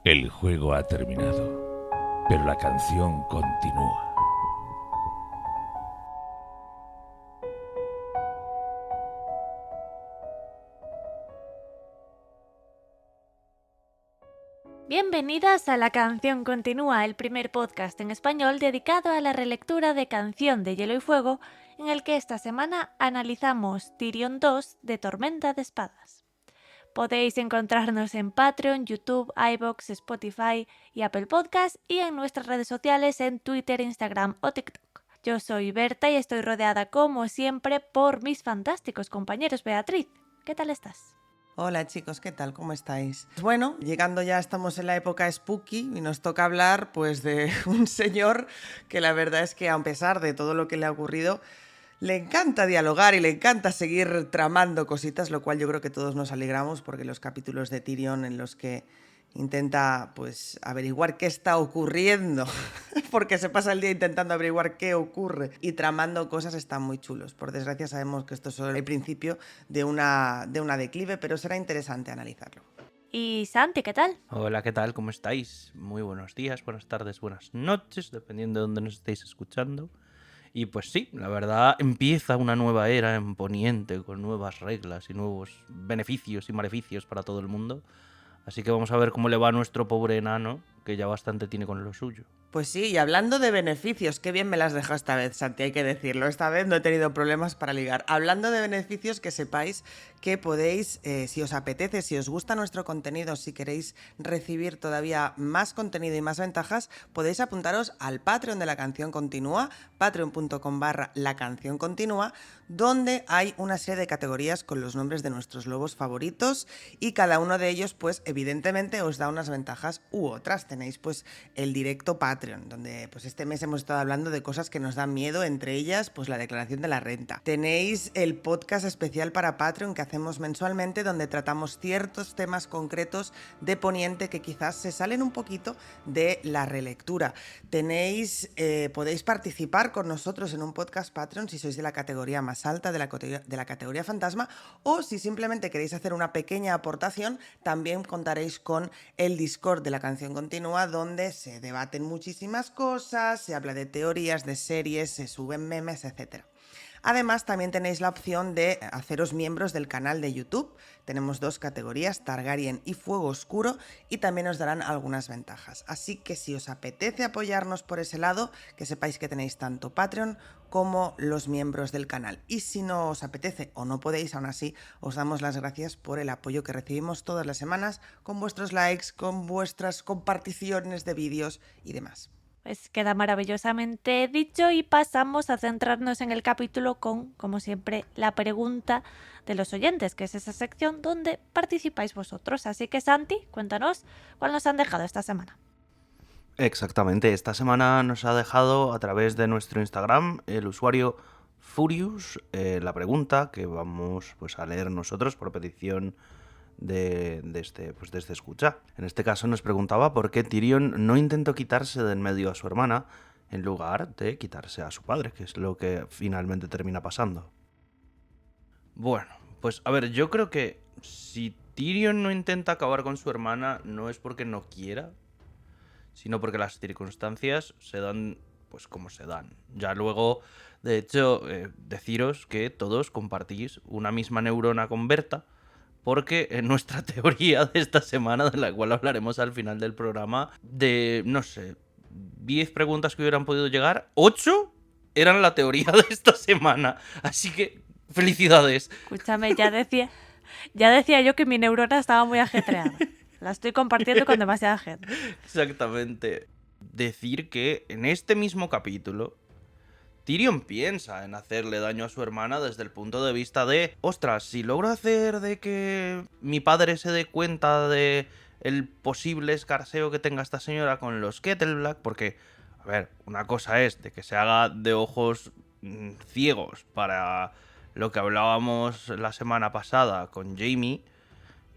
El juego ha terminado, pero la canción continúa. Bienvenidas a La Canción Continúa, el primer podcast en español dedicado a la relectura de Canción de Hielo y Fuego, en el que esta semana analizamos Tyrion 2 de Tormenta de Espadas. Podéis encontrarnos en Patreon, YouTube, iVoox, Spotify y Apple Podcast y en nuestras redes sociales en Twitter, Instagram o TikTok. Yo soy Berta y estoy rodeada como siempre por mis fantásticos compañeros. Beatriz, ¿qué tal estás? Hola chicos, ¿qué tal? ¿Cómo estáis? Bueno, llegando ya estamos en la época spooky y nos toca hablar pues de un señor que la verdad es que a pesar de todo lo que le ha ocurrido, le encanta dialogar y le encanta seguir tramando cositas, lo cual yo creo que todos nos alegramos porque los capítulos de Tyrion en los que intenta pues averiguar qué está ocurriendo porque se pasa el día intentando averiguar qué ocurre y tramando cosas están muy chulos. Por desgracia sabemos que esto es solo el principio de una declive, pero será interesante analizarlo. Y Santi, ¿qué tal? Hola, ¿qué tal? ¿Cómo estáis? Muy buenos días, buenas tardes, buenas noches, dependiendo de dónde nos estéis escuchando. Y pues sí, la verdad empieza una nueva era en Poniente con nuevas reglas y nuevos beneficios y maleficios para todo el mundo. Así que vamos a ver cómo le va a nuestro pobre enano, que ya bastante tiene con lo suyo. Pues sí, y hablando de beneficios, qué bien me las dejado esta vez, Santi, hay que decirlo. Esta vez no he tenido problemas para ligar. Hablando de beneficios, que sepáis que podéis, si os apetece, si os gusta nuestro contenido, si queréis recibir todavía más contenido y más ventajas, podéis apuntaros al Patreon de La Canción Continúa, patreon.com/La Canción Continúa, donde hay una serie de categorías con los nombres de nuestros lobos favoritos y cada uno de ellos, pues evidentemente os da unas ventajas u otras. Tenéis pues el directo Patreon, donde pues este mes hemos estado hablando de cosas que nos dan miedo, entre ellas pues la declaración de la renta. Tenéis el podcast especial para Patreon que hacemos mensualmente, donde tratamos ciertos temas concretos de Poniente que quizás se salen un poquito de la relectura. Podéis participar con nosotros en un podcast Patreon si sois de la categoría más alta, de la categoría fantasma, o si simplemente queréis hacer una pequeña aportación, también contaréis con el Discord de La Canción Continúa, donde se debaten muchísimas cosas, se habla de teorías, de series, se suben memes, etc. Además, también tenéis la opción de haceros miembros del canal de YouTube. Tenemos dos categorías, Targaryen y Fuego Oscuro, y también os darán algunas ventajas. Así que si os apetece apoyarnos por ese lado, que sepáis que tenéis tanto Patreon como los miembros del canal. Y si no os apetece o no podéis, aún así, os damos las gracias por el apoyo que recibimos todas las semanas, con vuestros likes, con vuestras comparticiones de vídeos y demás. Pues queda maravillosamente dicho y pasamos a centrarnos en el capítulo con, como siempre, la pregunta de los oyentes, que es esa sección donde participáis vosotros. Así que Santi, cuéntanos cuál nos han dejado esta semana. Exactamente, esta semana nos ha dejado a través de nuestro Instagram el usuario Furious la pregunta que vamos pues a leer nosotros por petición de este escucha. En este caso nos preguntaba por qué Tyrion no intentó quitarse de en medio a su hermana en lugar de quitarse a su padre, que es lo que finalmente termina pasando. Bueno, pues a ver, yo creo que si Tyrion no intenta acabar con su hermana no es porque no quiera, sino porque las circunstancias se dan pues como se dan. Ya luego, de hecho, deciros que todos compartís una misma neurona con Berta, porque en nuestra teoría de esta semana, de la cual hablaremos al final del programa, de, no sé, 10 preguntas que hubieran podido llegar, 8 eran la teoría de esta semana. Así que, felicidades. Escúchame, ya decía yo que mi neurona estaba muy ajetreada. La estoy compartiendo con demasiada gente. Exactamente. Decir que en este mismo capítulo Tyrion piensa en hacerle daño a su hermana desde el punto de vista de, ostras, si logro hacer de que mi padre se dé cuenta de el posible escarceo que tenga esta señora con los Kettleblack, porque, a ver, una cosa es de que se haga de ojos ciegos para lo que hablábamos la semana pasada con Jaime,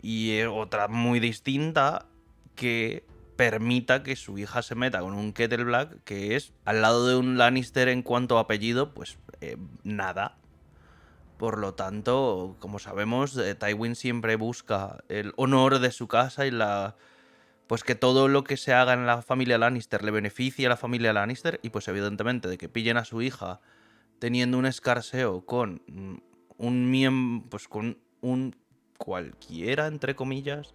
y otra muy distinta que permita que su hija se meta con un Kettleblack que es, al lado de un Lannister en cuanto a apellido, pues nada. Por lo tanto, como sabemos, Tywin siempre busca el honor de su casa y la pues que todo lo que se haga en la familia Lannister le beneficie a la familia Lannister y pues evidentemente de que pillen a su hija teniendo un escarseo con un miembro, pues con un cualquiera, entre comillas,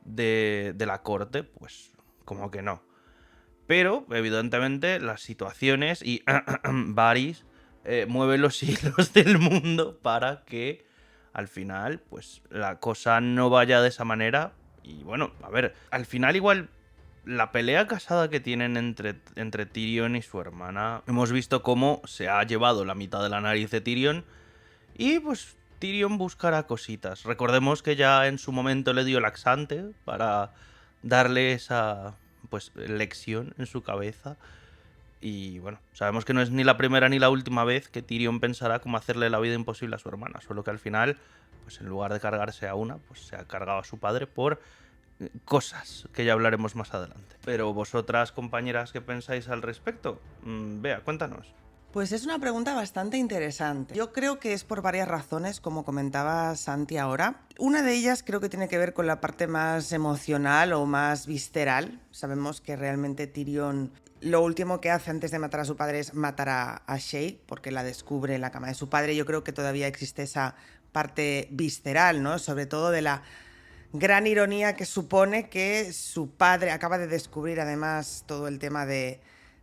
de la corte, pues como que no. Pero, evidentemente, las situaciones y Varys mueven los hilos del mundo para que al final, pues la cosa no vaya de esa manera. Y bueno, a ver, al final igual la pelea casada que tienen entre Tyrion y su hermana, hemos visto cómo se ha llevado la mitad de la nariz de Tyrion y pues Tyrion buscará cositas. Recordemos que ya en su momento le dio laxante para darle esa pues lección en su cabeza. Y bueno, sabemos que no es ni la primera ni la última vez que Tyrion pensará cómo hacerle la vida imposible a su hermana. Solo que al final, pues en lugar de cargarse a una, pues se ha cargado a su padre por cosas que ya hablaremos más adelante. Pero vosotras, compañeras, ¿qué pensáis al respecto? Bea, cuéntanos. Pues es una pregunta bastante interesante. Yo creo que es por varias razones, como comentaba Santi ahora. Una de ellas creo que tiene que ver con la parte más emocional o más visceral. Sabemos que realmente Tyrion lo último que hace antes de matar a su padre es matar a Shae, porque la descubre en la cama de su padre. Yo creo que todavía existe esa parte visceral, ¿no? Sobre todo de la gran ironía que supone que su padre acaba de descubrir además todo el tema de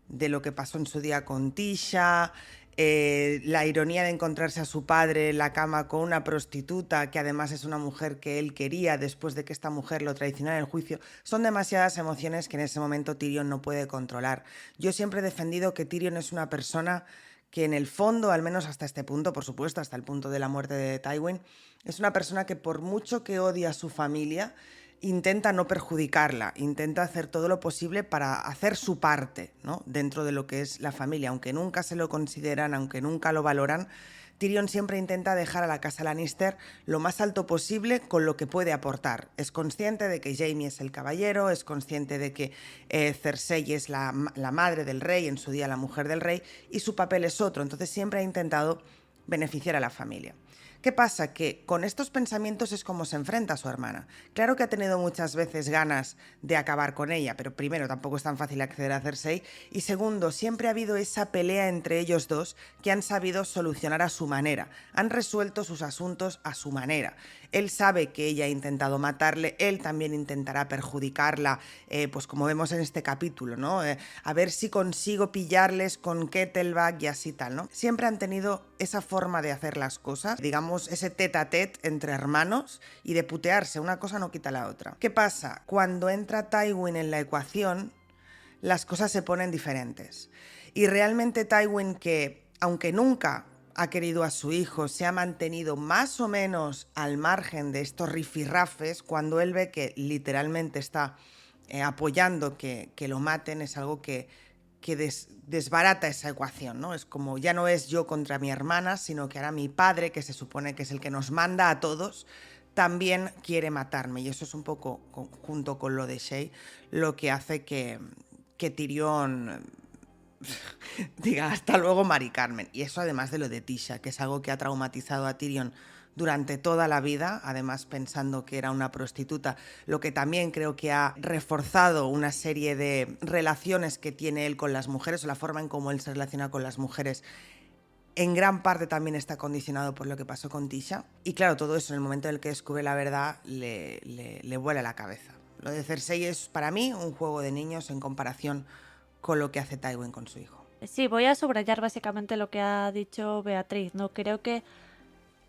lo que pasó en su día con Tisha, la ironía de encontrarse a su padre en la cama con una prostituta que además es una mujer que él quería después de que esta mujer lo traicionara en el juicio. Son demasiadas emociones que en ese momento Tyrion no puede controlar. Yo siempre he defendido que Tyrion es una persona que en el fondo, al menos hasta este punto, por supuesto, hasta el punto de la muerte de Tywin, es una persona que por mucho que odia a su familia, intenta no perjudicarla, intenta hacer todo lo posible para hacer su parte, ¿no? Dentro de lo que es la familia. Aunque nunca se lo consideran, aunque nunca lo valoran, Tyrion siempre intenta dejar a la casa Lannister lo más alto posible con lo que puede aportar. Es consciente de que Jaime es el caballero, es consciente de que Cersei es la madre del rey, en su día la mujer del rey, y su papel es otro. Entonces siempre ha intentado beneficiar a la familia. ¿Qué pasa? Que con estos pensamientos es como se enfrenta a su hermana. Claro que ha tenido muchas veces ganas de acabar con ella, pero primero, tampoco es tan fácil acceder a Cersei, y segundo, siempre ha habido esa pelea entre ellos dos que han sabido solucionar a su manera, han resuelto sus asuntos a su manera. Él sabe que ella ha intentado matarle, él también intentará perjudicarla, pues como vemos en este capítulo, ¿no? A ver si consigo pillarles con Kettleblack y así tal, ¿no? Siempre han tenido esa forma de hacer las cosas, digamos, ese tete a tete entre hermanos y de putearse, una cosa no quita la otra. ¿Qué pasa? Cuando entra Tywin en la ecuación, las cosas se ponen diferentes. Y realmente Tywin, que aunque nunca ha querido a su hijo, se ha mantenido más o menos al margen de estos rifirrafes, cuando él ve que literalmente está apoyando que lo maten, es algo que desbarata esa ecuación, ¿no? Es como, ya no es yo contra mi hermana, sino que ahora mi padre, que se supone que es el que nos manda a todos, también quiere matarme. Y eso es un poco, junto con lo de Shae, lo que hace que Tyrion diga hasta luego Mari Carmen. Y eso además de lo de Tisha, que es algo que ha traumatizado a Tyrion durante toda la vida, además pensando que era una prostituta, lo que también creo que ha reforzado una serie de relaciones que tiene él con las mujeres, o la forma en cómo él se relaciona con las mujeres, en gran parte también está condicionado por lo que pasó con Tisha. Y claro, todo eso en el momento en el que descubre la verdad le vuela la cabeza. Lo de Cersei es para mí un juego de niños en comparación con lo que hace Tywin con su hijo. Sí, voy a subrayar básicamente lo que ha dicho Beatriz, ¿no? Creo que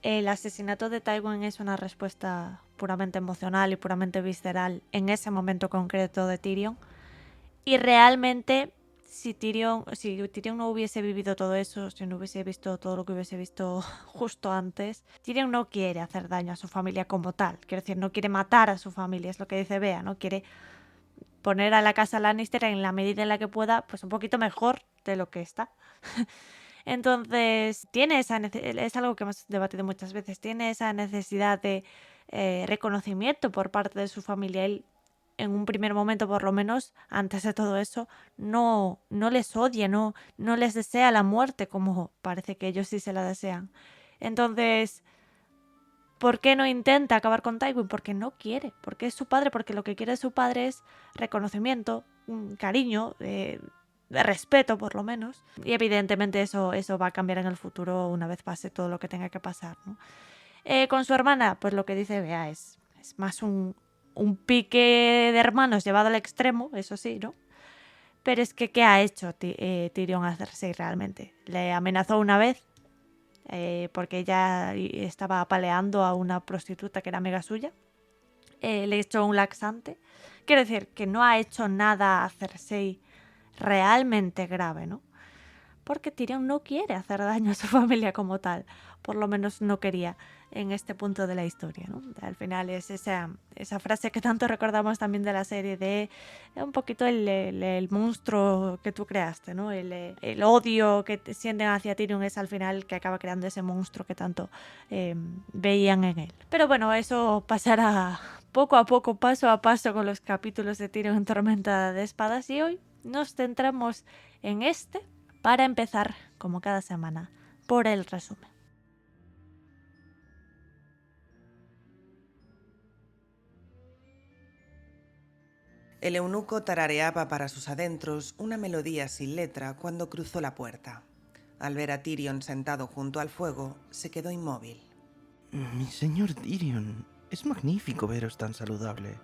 el asesinato de Tywin es una respuesta puramente emocional y puramente visceral en ese momento concreto de Tyrion. Y realmente, si Tyrion no hubiese vivido todo eso, si no hubiese visto todo lo que hubiese visto justo antes, Tyrion no quiere hacer daño a su familia como tal. Quiero decir, no quiere matar a su familia, es lo que dice Bea, ¿no? Quiere poner a la casa Lannister en la medida en la que pueda, pues un poquito mejor de lo que está. Entonces, tiene es algo que hemos debatido muchas veces, tiene esa necesidad de reconocimiento por parte de su familia. Él, en un primer momento, por lo menos, antes de todo eso, no les odia, no les desea la muerte, como parece que ellos sí se la desean. Entonces, ¿Por qué no intenta acabar con Tywin? Porque no quiere, porque es su padre, porque lo que quiere su padre es reconocimiento, cariño, de respeto por lo menos. Y evidentemente eso va a cambiar en el futuro una vez pase todo lo que tenga que pasar, ¿no? Con su hermana, pues lo que dice Bea es más un pique de hermanos llevado al extremo, eso sí, ¿no? Pero es que, ¿qué ha hecho Tyrion a Cersei realmente? Le amenazó una vez porque ella estaba apaleando a una prostituta que era amiga suya. Le echó un laxante. Quiero decir que no ha hecho nada a Cersei realmente grave, ¿no? Porque Tyrion no quiere hacer daño a su familia como tal. Por lo menos no quería en este punto de la historia, ¿no? Al final es esa frase que tanto recordamos también de la serie de un poquito el monstruo que tú creaste, ¿no? El odio que sienten hacia Tyrion es al final que acaba creando ese monstruo que tanto veían en él. Pero bueno, eso pasará poco a poco, paso a paso con los capítulos de Tyrion en Tormenta de Espadas, y hoy nos centramos en este para empezar, como cada semana, por el resumen. El eunuco tarareaba para sus adentros una melodía sin letra cuando cruzó la puerta. Al ver a Tyrion sentado junto al fuego, se quedó inmóvil. Mi señor Tyrion, es magnífico veros tan saludable.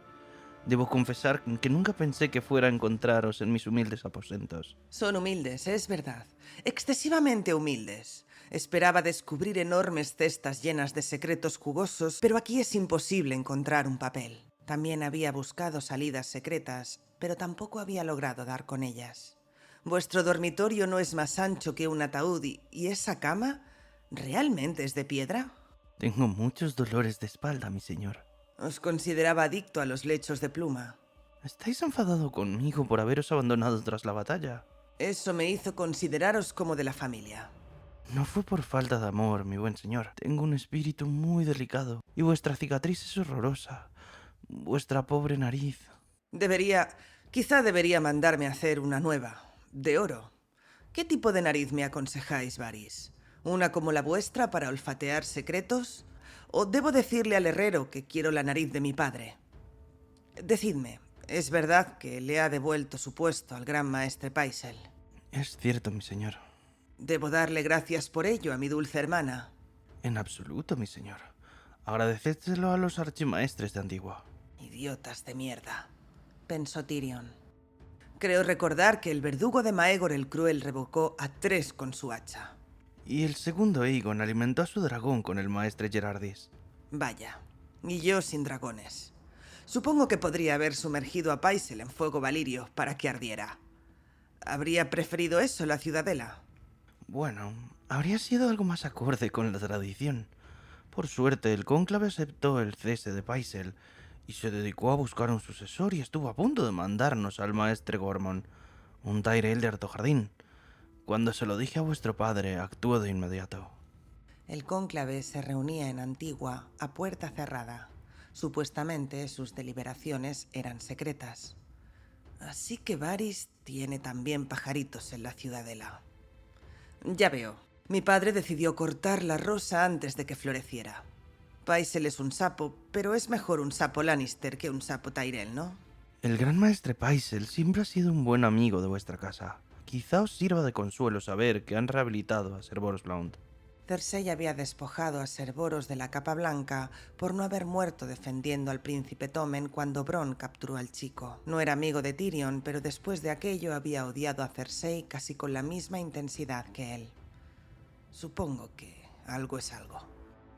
Debo confesar que nunca pensé que fuera a encontraros en mis humildes aposentos. Son humildes, es verdad. Excesivamente humildes. Esperaba descubrir enormes cestas llenas de secretos jugosos, pero aquí es imposible encontrar un papel. También había buscado salidas secretas, pero tampoco había logrado dar con ellas. Vuestro dormitorio no es más ancho que un ataúd y esa cama ¿realmente es de piedra? Tengo muchos dolores de espalda, mi señor. Os consideraba adicto a los lechos de pluma. ¿Estáis enfadado conmigo por haberos abandonado tras la batalla? Eso me hizo consideraros como de la familia. No fue por falta de amor, mi buen señor. Tengo un espíritu muy delicado y vuestra cicatriz es horrorosa. Vuestra pobre nariz. Quizá debería mandarme a hacer una nueva, de oro. ¿Qué tipo de nariz me aconsejáis, Varys? ¿Una como la vuestra para olfatear secretos? ¿O debo decirle al herrero que quiero la nariz de mi padre? Decidme, ¿es verdad que le ha devuelto su puesto al gran maestre Pycelle? Es cierto, mi señor. ¿Debo darle gracias por ello a mi dulce hermana? En absoluto, mi señor. Agradecédselo a los archimaestres de Antigua. Idiotas de mierda, pensó Tyrion. Creo recordar que el verdugo de Maegor el Cruel revocó a 3 con su hacha. Y el segundo Aegon alimentó a su dragón con el maestre Gerardis. Vaya, y yo sin dragones. Supongo que podría haber sumergido a Pycelle en fuego valirio para que ardiera. ¿Habría preferido eso la ciudadela? Bueno, habría sido algo más acorde con la tradición. Por suerte, el cónclave aceptó el cese de Pycelle y se dedicó a buscar un sucesor y estuvo a punto de mandarnos al maestre Gormon, un Tyrell de Harto Jardín. Cuando se lo dije a vuestro padre, actuó de inmediato. El cónclave se reunía en Antigua a puerta cerrada. Supuestamente sus deliberaciones eran secretas. Así que Varys tiene también pajaritos en la ciudadela. Ya veo. Mi padre decidió cortar la rosa antes de que floreciera. Pycelle es un sapo, pero es mejor un sapo Lannister que un sapo Tyrell, ¿no? El gran maestre Pycelle siempre ha sido un buen amigo de vuestra casa. Quizá os sirva de consuelo saber que han rehabilitado a Ser Boros Blount. Cersei había despojado a Ser Boros de la capa blanca por no haber muerto defendiendo al príncipe Tommen cuando Bronn capturó al chico. No era amigo de Tyrion, pero después de aquello había odiado a Cersei casi con la misma intensidad que él. Supongo que algo es algo.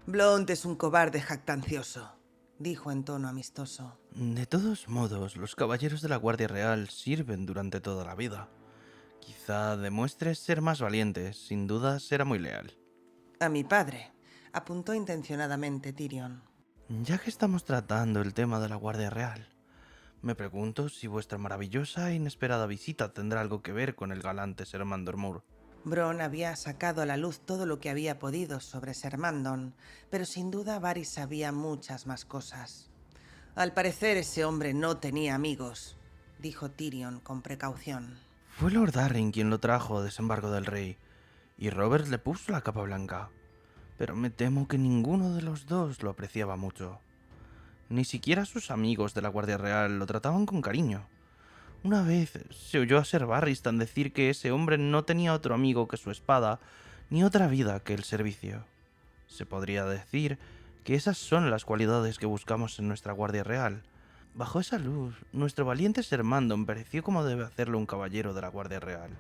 Blount es un cobarde jactancioso, dijo en tono amistoso. De todos modos, los caballeros de la Guardia Real sirven durante toda la vida. Quizá demuestres ser más valiente, sin duda será muy leal. A mi padre, apuntó intencionadamente Tyrion. Ya que estamos tratando el tema de la Guardia Real, me pregunto si vuestra maravillosa e inesperada visita tendrá algo que ver con el galante Ser Mandor Moore. Bronn había sacado a la luz todo lo que había podido sobre Ser Mandon, pero sin duda Varys sabía muchas más cosas. Al parecer ese hombre no tenía amigos, dijo Tyrion con precaución. Fue Lord Arryn quien lo trajo a desembarco del rey, y Robert le puso la capa blanca. pero me temo que ninguno de los dos lo apreciaba mucho. Ni siquiera sus amigos de la Guardia Real lo trataban con cariño. Una vez se oyó a Ser Barristan decir que ese hombre no tenía otro amigo que su espada, ni otra vida que el servicio. Se podría decir que esas son las cualidades que buscamos en nuestra Guardia Real. Bajo esa luz, nuestro valiente Ser Mandon pareció como debe hacerlo un caballero de la Guardia Real,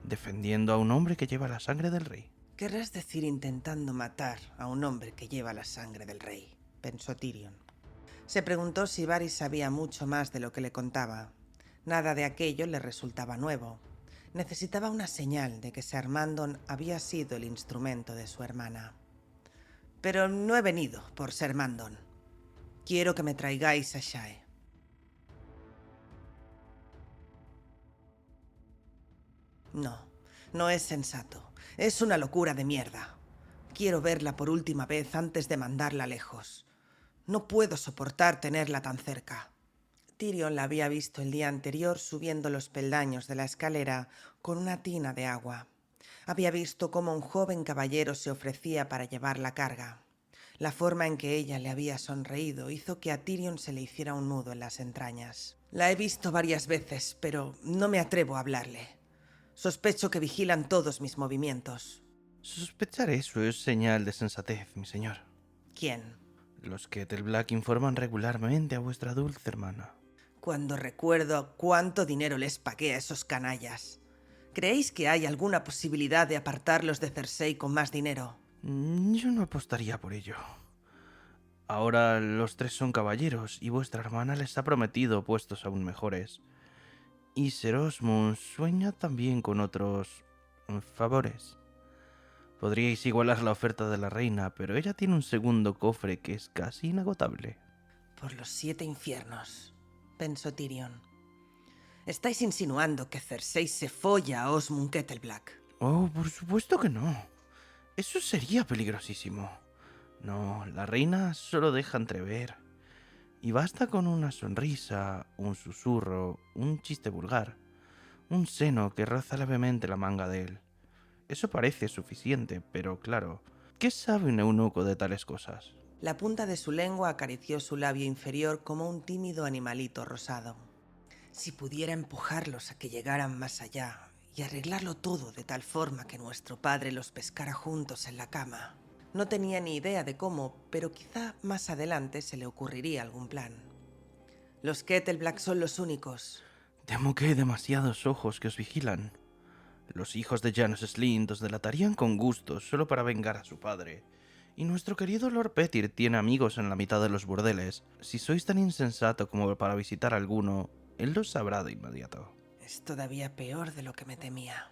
defendiendo a un hombre que lleva la sangre del rey. Querrás decir intentando matar a un hombre que lleva la sangre del rey, pensó Tyrion. Se preguntó si Varys sabía mucho más de lo que le contaba. Nada de aquello le resultaba nuevo. Necesitaba una señal de que Ser Mandon había sido el instrumento de su hermana. Pero no he venido por Ser Mandon. Quiero que me traigáis a Shae. No, no es sensato. Es una locura de mierda. Quiero verla por última vez antes de mandarla lejos. No puedo soportar tenerla tan cerca. Tyrion la había visto el día anterior subiendo los peldaños de la escalera con una tina de agua. Había visto cómo un joven caballero se ofrecía para llevar la carga. La forma en que ella le había sonreído hizo que a Tyrion se le hiciera un nudo en las entrañas. La he visto varias veces, pero no me atrevo a hablarle. Sospecho que vigilan todos mis movimientos. Sospechar eso es señal de sensatez, mi señor. ¿Quién? Los Kettleblack informan regularmente a vuestra dulce hermana. Cuando recuerdo cuánto dinero les pagué a esos canallas. ¿Creéis que hay alguna posibilidad de apartarlos de Cersei con más dinero? Yo no apostaría por ello. Ahora los tres son caballeros y vuestra hermana les ha prometido puestos aún mejores. Y Ser Osmond sueña también con otros favores. Podríais igualar la oferta de la reina, pero ella tiene un segundo cofre que es casi inagotable. Por los 7 infiernos, pensó Tyrion. Estáis insinuando que Cersei se folla a Osmund Kettleblack. Oh, por supuesto que no. Eso sería peligrosísimo. No, la reina solo deja entrever. Y basta con una sonrisa, un susurro, un chiste vulgar, un seno que roza levemente la manga de él. Eso parece suficiente, pero claro, ¿qué sabe un eunuco de tales cosas? La punta de su lengua acarició su labio inferior como un tímido animalito rosado. Si pudiera empujarlos a que llegaran más allá y arreglarlo todo de tal forma que nuestro padre los pescara juntos en la cama. No tenía ni idea de cómo, pero quizá más adelante se le ocurriría algún plan. Los Kettleblack son los únicos. Temo que hay demasiados ojos que os vigilan. Los hijos de Janos Slynt os delatarían con gusto solo para vengar a su padre. Y nuestro querido Lord Pettyr tiene amigos en la mitad de los burdeles. Si sois tan insensato como para visitar alguno, él lo sabrá de inmediato. Es todavía peor de lo que me temía.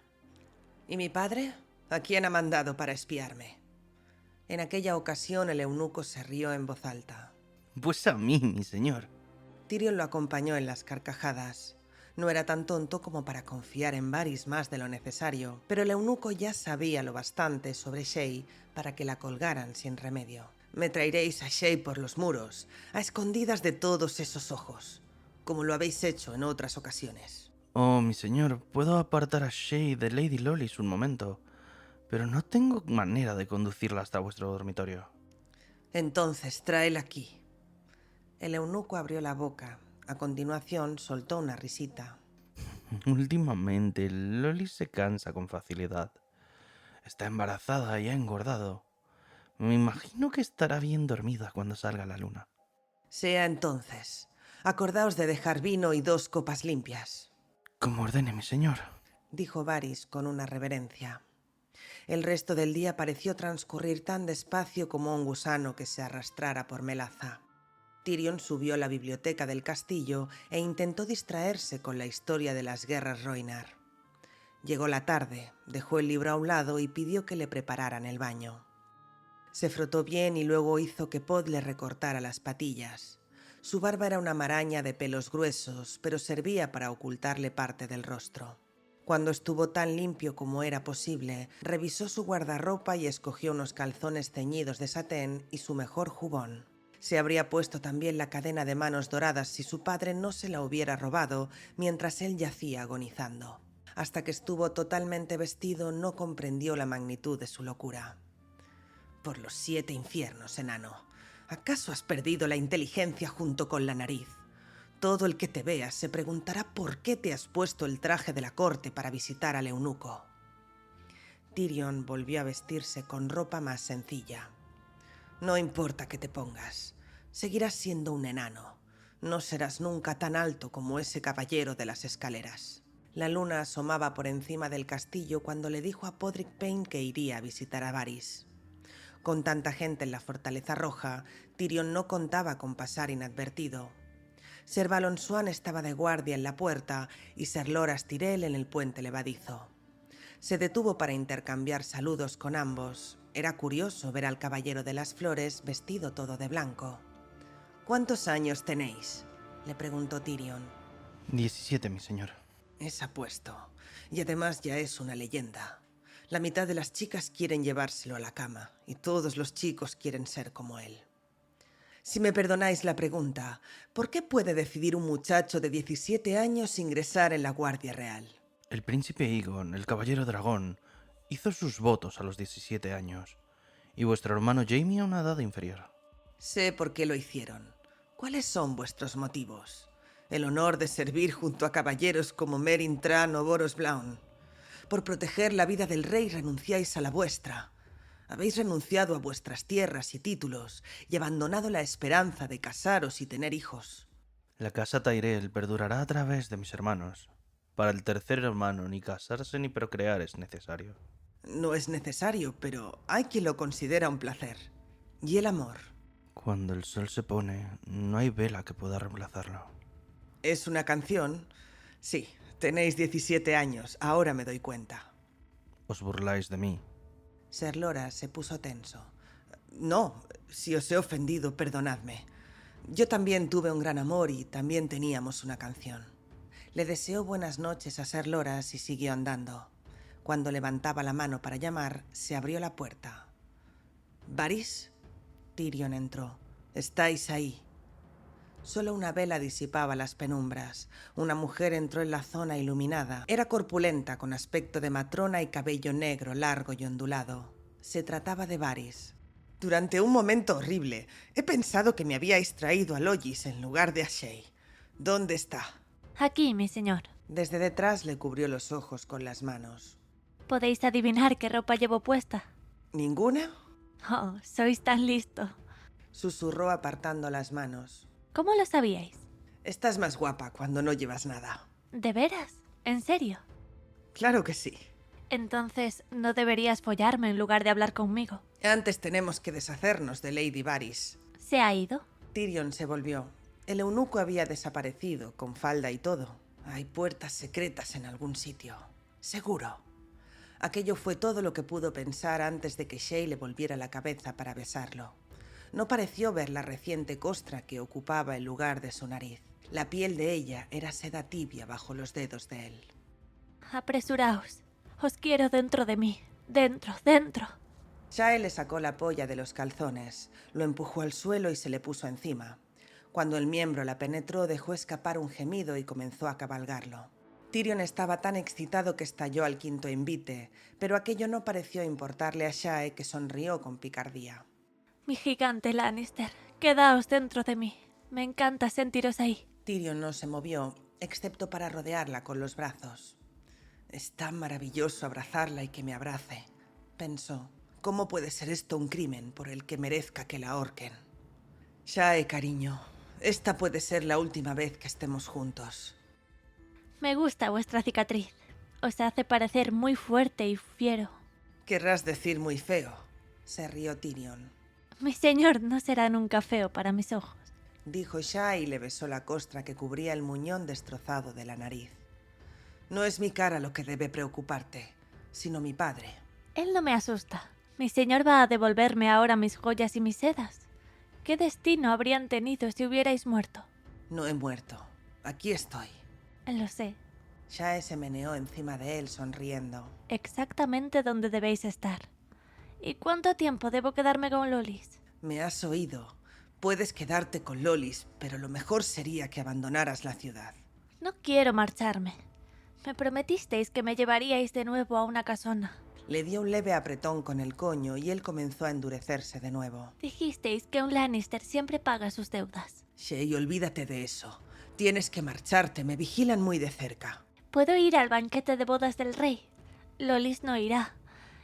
¿Y mi padre? ¿A quién ha mandado para espiarme? En aquella ocasión el eunuco se rió en voz alta. Pues a mí, mi señor. Tyrion lo acompañó en las carcajadas. No era tan tonto como para confiar en Varys más de lo necesario, pero el eunuco ya sabía lo bastante sobre Shae para que la colgaran sin remedio. Me traeréis a Shae por los muros, a escondidas de todos esos ojos, como lo habéis hecho en otras ocasiones. Oh, mi señor, puedo apartar a Shae de Lady Lolis un momento, pero no tengo manera de conducirla hasta vuestro dormitorio. Entonces, tráela aquí. El eunuco abrió la boca. A continuación, soltó una risita. Últimamente, Lolis se cansa con facilidad. Está embarazada y ha engordado. Me imagino que estará bien dormida cuando salga la luna. Sea entonces. Acordaos de dejar vino y 2 copas limpias. Como ordene, mi señor. Dijo Varys con una reverencia. El resto del día pareció transcurrir tan despacio como un gusano que se arrastrara por melaza. Tyrion subió a la biblioteca del castillo e intentó distraerse con la historia de las guerras Rhoynar. Llegó la tarde, dejó el libro a un lado y pidió que le prepararan el baño. Se frotó bien y luego hizo que Pod le recortara las patillas. Su barba era una maraña de pelos gruesos, pero servía para ocultarle parte del rostro. Cuando estuvo tan limpio como era posible, revisó su guardarropa y escogió unos calzones ceñidos de satén y su mejor jubón. Se habría puesto también la cadena de manos doradas si su padre no se la hubiera robado mientras él yacía agonizando. Hasta que estuvo totalmente vestido no comprendió la magnitud de su locura. Por los 7 infiernos, enano. ¿Acaso has perdido la inteligencia junto con la nariz? Todo el que te vea se preguntará por qué te has puesto el traje de la corte para visitar al eunuco. Tyrion volvió a vestirse con ropa más sencilla. No importa que te pongas, seguirás siendo un enano. No serás nunca tan alto como ese caballero de las escaleras. La luna asomaba por encima del castillo cuando le dijo a Podrick Payne que iría a visitar a Varys. Con tanta gente en la Fortaleza Roja, Tyrion no contaba con pasar inadvertido. Ser Balon Swan estaba de guardia en la puerta y Ser Loras Tyrell en el puente levadizo. Se detuvo para intercambiar saludos con ambos. Era curioso ver al Caballero de las Flores vestido todo de blanco. ¿Cuántos años tenéis?, le preguntó Tyrion. 17, mi señor. Es apuesto, y además ya es una leyenda. La mitad de las chicas quieren llevárselo a la cama, y todos los chicos quieren ser como él. Si me perdonáis la pregunta, ¿por qué puede decidir un muchacho de 17 años ingresar en la Guardia Real? El príncipe Aegon, el caballero dragón, hizo sus votos a los 17 años, y vuestro hermano Jaime a una edad inferior. Sé por qué lo hicieron. ¿Cuáles son vuestros motivos? El honor de servir junto a caballeros como Meryn Trant o Boros Blaun. Por proteger la vida del rey renunciáis a la vuestra. Habéis renunciado a vuestras tierras y títulos y abandonado la esperanza de casaros y tener hijos. La casa Tyrell perdurará a través de mis hermanos. Para el tercer hermano ni casarse ni procrear es necesario. No es necesario, pero hay quien lo considera un placer. ¿Y el amor? Cuando el sol se pone, no hay vela que pueda reemplazarlo. ¿Es una canción? Sí, tenéis 17 años, ahora me doy cuenta. Os burláis de mí. Ser Loras se puso tenso. No, si os he ofendido, perdonadme. Yo también tuve un gran amor y también teníamos una canción. Le deseó buenas noches a Ser Loras y siguió andando. Cuando levantaba la mano para llamar, se abrió la puerta. ¿Varys? Tyrion entró. ¿Estáis ahí? Solo una vela disipaba las penumbras. Una mujer entró en la zona iluminada. Era corpulenta, con aspecto de matrona y cabello negro, largo y ondulado. Se trataba de Varys. Durante un momento horrible, he pensado que me habíais traído a Lois en lugar de a Shae. ¿Dónde está? Aquí, mi señor. Desde detrás le cubrió los ojos con las manos. ¿Podéis adivinar qué ropa llevo puesta? ¿Ninguna? Oh, sois tan listo. Susurró apartando las manos. ¿Cómo lo sabíais? Estás más guapa cuando no llevas nada. ¿De veras? ¿En serio? Claro que sí. Entonces, ¿no deberías follarme en lugar de hablar conmigo? Antes tenemos que deshacernos de Lady Varys. ¿Se ha ido? Tyrion se volvió. El eunuco había desaparecido, con falda y todo. Hay puertas secretas en algún sitio. Seguro. Aquello fue todo lo que pudo pensar antes de que Shae le volviera la cabeza para besarlo. No pareció ver la reciente costra que ocupaba el lugar de su nariz. La piel de ella era seda tibia bajo los dedos de él. Apresuraos. Os quiero dentro de mí. Dentro, dentro. Shae le sacó la polla de los calzones, lo empujó al suelo y se le puso encima. Cuando el miembro la penetró, dejó escapar un gemido y comenzó a cabalgarlo. Tyrion estaba tan excitado que estalló al quinto invite, pero aquello no pareció importarle a Shae, que sonrió con picardía. Mi gigante Lannister, quedaos dentro de mí. Me encanta sentiros ahí. Tyrion no se movió, excepto para rodearla con los brazos. Es tan maravilloso abrazarla y que me abrace, pensó. ¿Cómo puede ser esto un crimen por el que merezca que la ahorquen? Shae, cariño, esta puede ser la última vez que estemos juntos. Me gusta vuestra cicatriz. Os hace parecer muy fuerte y fiero. Querrás decir muy feo, se rió Tyrion. Mi señor no será nunca feo para mis ojos. Dijo Shae y le besó la costra que cubría el muñón destrozado de la nariz. No es mi cara lo que debe preocuparte, sino mi padre. Él no me asusta. Mi señor va a devolverme ahora mis joyas y mis sedas. ¿Qué destino habrían tenido si hubierais muerto? No he muerto. Aquí estoy. Lo sé. Shae se meneó encima de él sonriendo. Exactamente donde debéis estar. ¿Y cuánto tiempo debo quedarme con Lolis? Me has oído. Puedes quedarte con Lolis, pero lo mejor sería que abandonaras la ciudad. No quiero marcharme. Me prometisteis que me llevaríais de nuevo a una casona. Le dio un leve apretón con el coño y él comenzó a endurecerse de nuevo. Dijisteis que un Lannister siempre paga sus deudas. Shay, olvídate de eso. Tienes que marcharte, me vigilan muy de cerca. ¿Puedo ir al banquete de bodas del rey? Lolis no irá.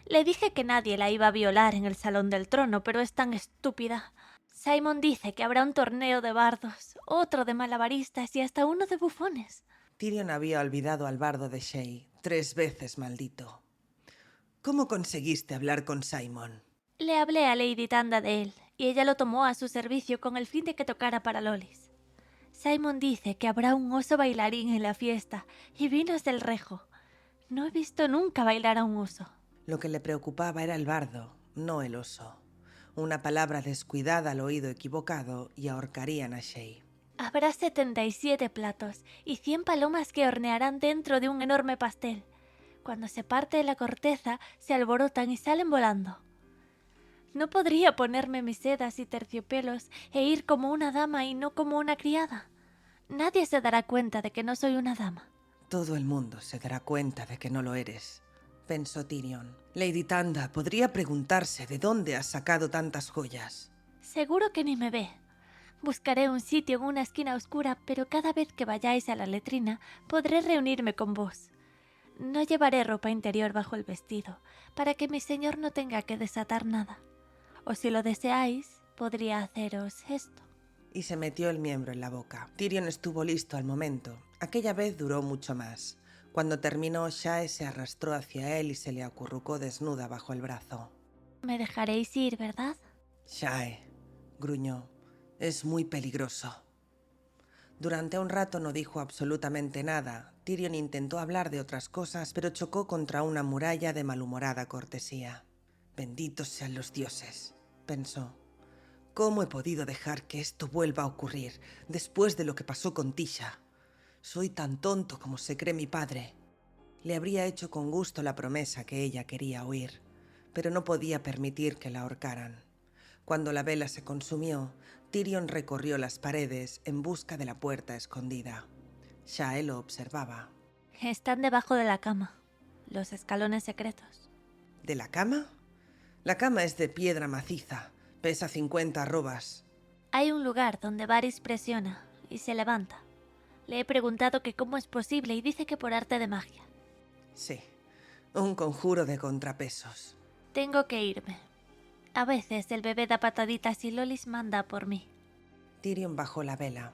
Le dije que nadie la iba a violar en el Salón del Trono, pero es tan estúpida. Simon dice que habrá un torneo de bardos, otro de malabaristas y hasta uno de bufones. Tyrion había olvidado al bardo de Shay, 3 veces maldito. ¿Cómo conseguiste hablar con Simon? Le hablé a Lady Tanda de él, y ella lo tomó a su servicio con el fin de que tocara para Lolis. Simon dice que habrá un oso bailarín en la fiesta y vinos del Rejo. No he visto nunca bailar a un oso. Lo que le preocupaba era el bardo, no el oso. Una palabra descuidada al oído equivocado y ahorcarían a Shay. Habrá 77 platos y 100 palomas que hornearán dentro de un enorme pastel. Cuando se parte la corteza, se alborotan y salen volando. No podría ponerme mis sedas y terciopelos e ir como una dama y no como una criada. Nadie se dará cuenta de que no soy una dama. Todo el mundo se dará cuenta de que no lo eres, pensó Tyrion. Lady Tanda podría preguntarse de dónde has sacado tantas joyas. Seguro que ni me ve. Buscaré un sitio en una esquina oscura, pero cada vez que vayáis a la letrina podré reunirme con vos. No llevaré ropa interior bajo el vestido, para que mi señor no tenga que desatar nada. O si lo deseáis, podría haceros esto. Y se metió el miembro en la boca. Tyrion estuvo listo al momento. Aquella vez duró mucho más. Cuando terminó, Shae se arrastró hacia él y se le acurrucó desnuda bajo el brazo. Me dejaréis ir, ¿verdad? Shae, gruñó, es muy peligroso. Durante un rato no dijo absolutamente nada. Tyrion intentó hablar de otras cosas, pero chocó contra una muralla de malhumorada cortesía. Benditos sean los dioses, pensó. ¿Cómo he podido dejar que esto vuelva a ocurrir después de lo que pasó con Tisha? Soy tan tonto como se cree mi padre. Le habría hecho con gusto la promesa que ella quería oír, pero no podía permitir que la ahorcaran. Cuando la vela se consumió, Tyrion recorrió las paredes en busca de la puerta escondida. Shae lo observaba. Están debajo de la cama. Los escalones secretos. ¿De la cama? La cama es de piedra maciza. Pesa 50 arrobas. Hay un lugar donde Varys presiona y se levanta. Le he preguntado que cómo es posible y dice que por arte de magia. Sí, un conjuro de contrapesos. Tengo que irme. A veces el bebé da pataditas y Lolis manda por mí. Tyrion bajó la vela.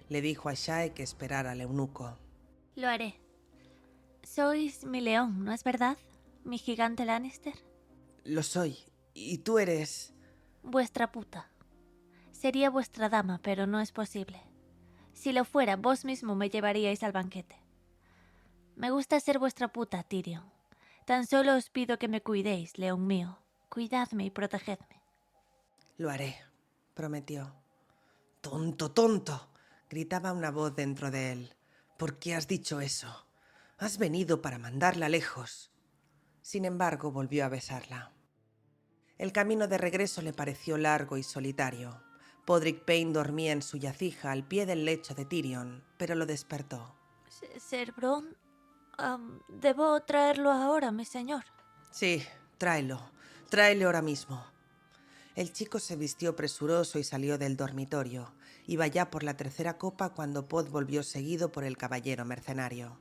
Le dijo a Shae que esperara al eunuco. Lo haré. Sois mi león, ¿no es verdad? ¿Mi gigante Lannister? Lo soy. ¿Y tú eres...? Vuestra puta. Sería vuestra dama, pero no es posible. Si lo fuera, vos mismo me llevaríais al banquete. Me gusta ser vuestra puta, Tyrion. Tan solo os pido que me cuidéis, león mío. Cuidadme y protegedme. Lo haré, prometió. ¡Tonto, tonto!, gritaba una voz dentro de él. ¿Por qué has dicho eso? Has venido para mandarla lejos. Sin embargo, volvió a besarla. El camino de regreso le pareció largo y solitario. Podrick Payne dormía en su yacija al pie del lecho de Tyrion, pero lo despertó. Ser Bronn, debo traerlo ahora, mi señor. Sí, tráelo. Tráele ahora mismo. El chico se vistió presuroso y salió del dormitorio. Iba ya por la 3ª copa cuando Pod volvió seguido por el caballero mercenario.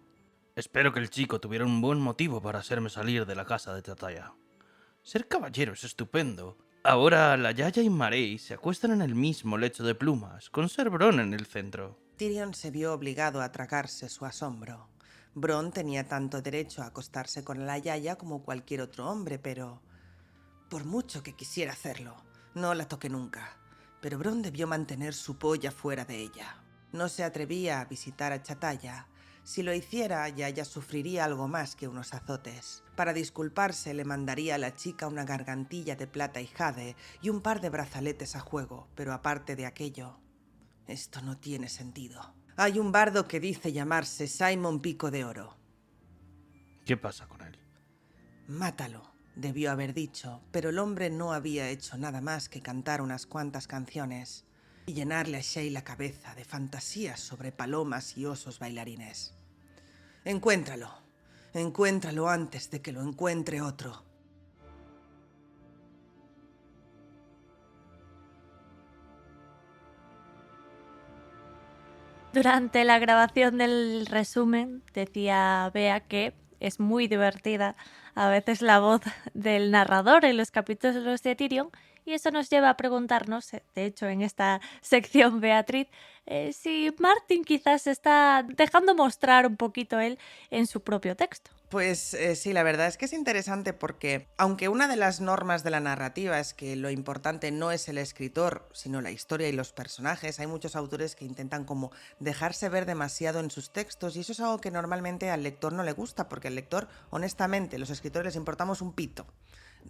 Espero que el chico tuviera un buen motivo para hacerme salir de la casa de Tataya. Ser caballero es estupendo. Ahora la Yaya y Marey se acuestan en el mismo lecho de plumas, con Ser Bronn en el centro. Tyrion se vio obligado a tragarse su asombro. Bronn tenía tanto derecho a acostarse con la Yaya como cualquier otro hombre, pero... por mucho que quisiera hacerlo, no la toqué nunca. Pero Bronn debió mantener su polla fuera de ella. No se atrevía a visitar a Chataya. Si lo hiciera, Yaya sufriría algo más que unos azotes. Para disculparse, le mandaría a la chica una gargantilla de plata y jade y un par de brazaletes a juego, pero aparte de aquello, esto no tiene sentido. Hay un bardo que dice llamarse Simon Pico de Oro. ¿Qué pasa con él? Mátalo, debió haber dicho, pero el hombre no había hecho nada más que cantar unas cuantas canciones y llenarle a Shae la cabeza de fantasías sobre palomas y osos bailarines. Encuéntralo antes de que lo encuentre otro. Durante la grabación del resumen decía Bea que es muy divertida a veces la voz del narrador en los capítulos de Tyrion, y eso nos lleva a preguntarnos, de hecho en esta sección Beatriz, si Martin quizás está dejando mostrar un poquito él en su propio texto. Pues sí, la verdad es que es interesante porque, aunque una de las normas de la narrativa es que lo importante no es el escritor, sino la historia y los personajes, hay muchos autores que intentan como dejarse ver demasiado en sus textos, y eso es algo que normalmente al lector no le gusta, porque al lector, honestamente, los escritores les importamos un pito.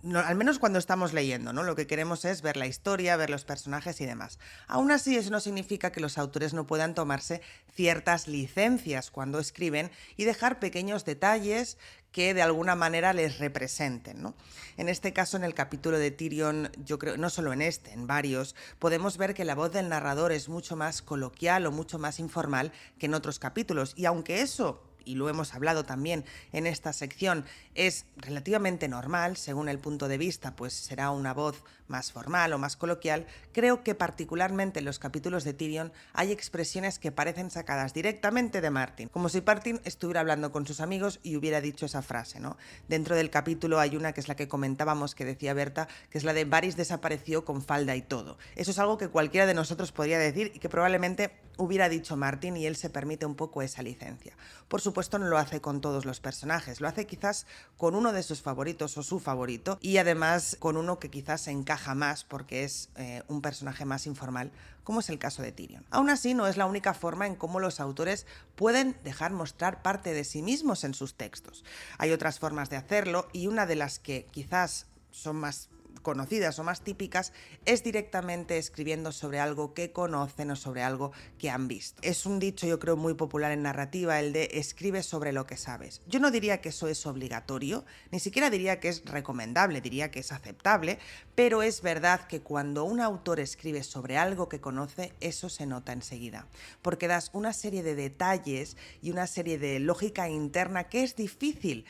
No, al menos cuando estamos leyendo, ¿no? Lo que queremos es ver la historia, ver los personajes y demás. Aún así, eso no significa que los autores no puedan tomarse ciertas licencias cuando escriben y dejar pequeños detalles que de alguna manera les representen, ¿no? En este caso, en el capítulo de Tyrion, yo creo, no solo en este, en varios, podemos ver que la voz del narrador es mucho más coloquial o mucho más informal que en otros capítulos. Y aunque eso, y lo hemos hablado también en esta sección, es relativamente normal, según el punto de vista, pues será una voz más formal o más coloquial, creo que particularmente en los capítulos de Tyrion hay expresiones que parecen sacadas directamente de Martin, como si Martin estuviera hablando con sus amigos y hubiera dicho esa frase, ¿no? Dentro del capítulo hay una que es la que comentábamos, que decía Berta, que es la de Varys desapareció con falda y todo. Eso es algo que cualquiera de nosotros podría decir y que probablemente hubiera dicho Martin, y él se permite un poco esa licencia. Por supuesto, no lo hace con todos los personajes, lo hace quizás con uno de sus favoritos o su favorito, y además con uno que quizás encaja más porque es un personaje más informal, como es el caso de Tyrion. Aún así, no es la única forma en cómo los autores pueden dejar mostrar parte de sí mismos en sus textos. Hay otras formas de hacerlo, y una de las que quizás son más conocidas o más típicas es directamente escribiendo sobre algo que conocen o sobre algo que han visto. Es un dicho, yo creo, muy popular en narrativa, el de escribe sobre lo que sabes. Yo no diría que eso es obligatorio, ni siquiera diría que es recomendable, diría que es aceptable, pero es verdad que cuando un autor escribe sobre algo que conoce, eso se nota enseguida, porque das una serie de detalles y una serie de lógica interna que es difícil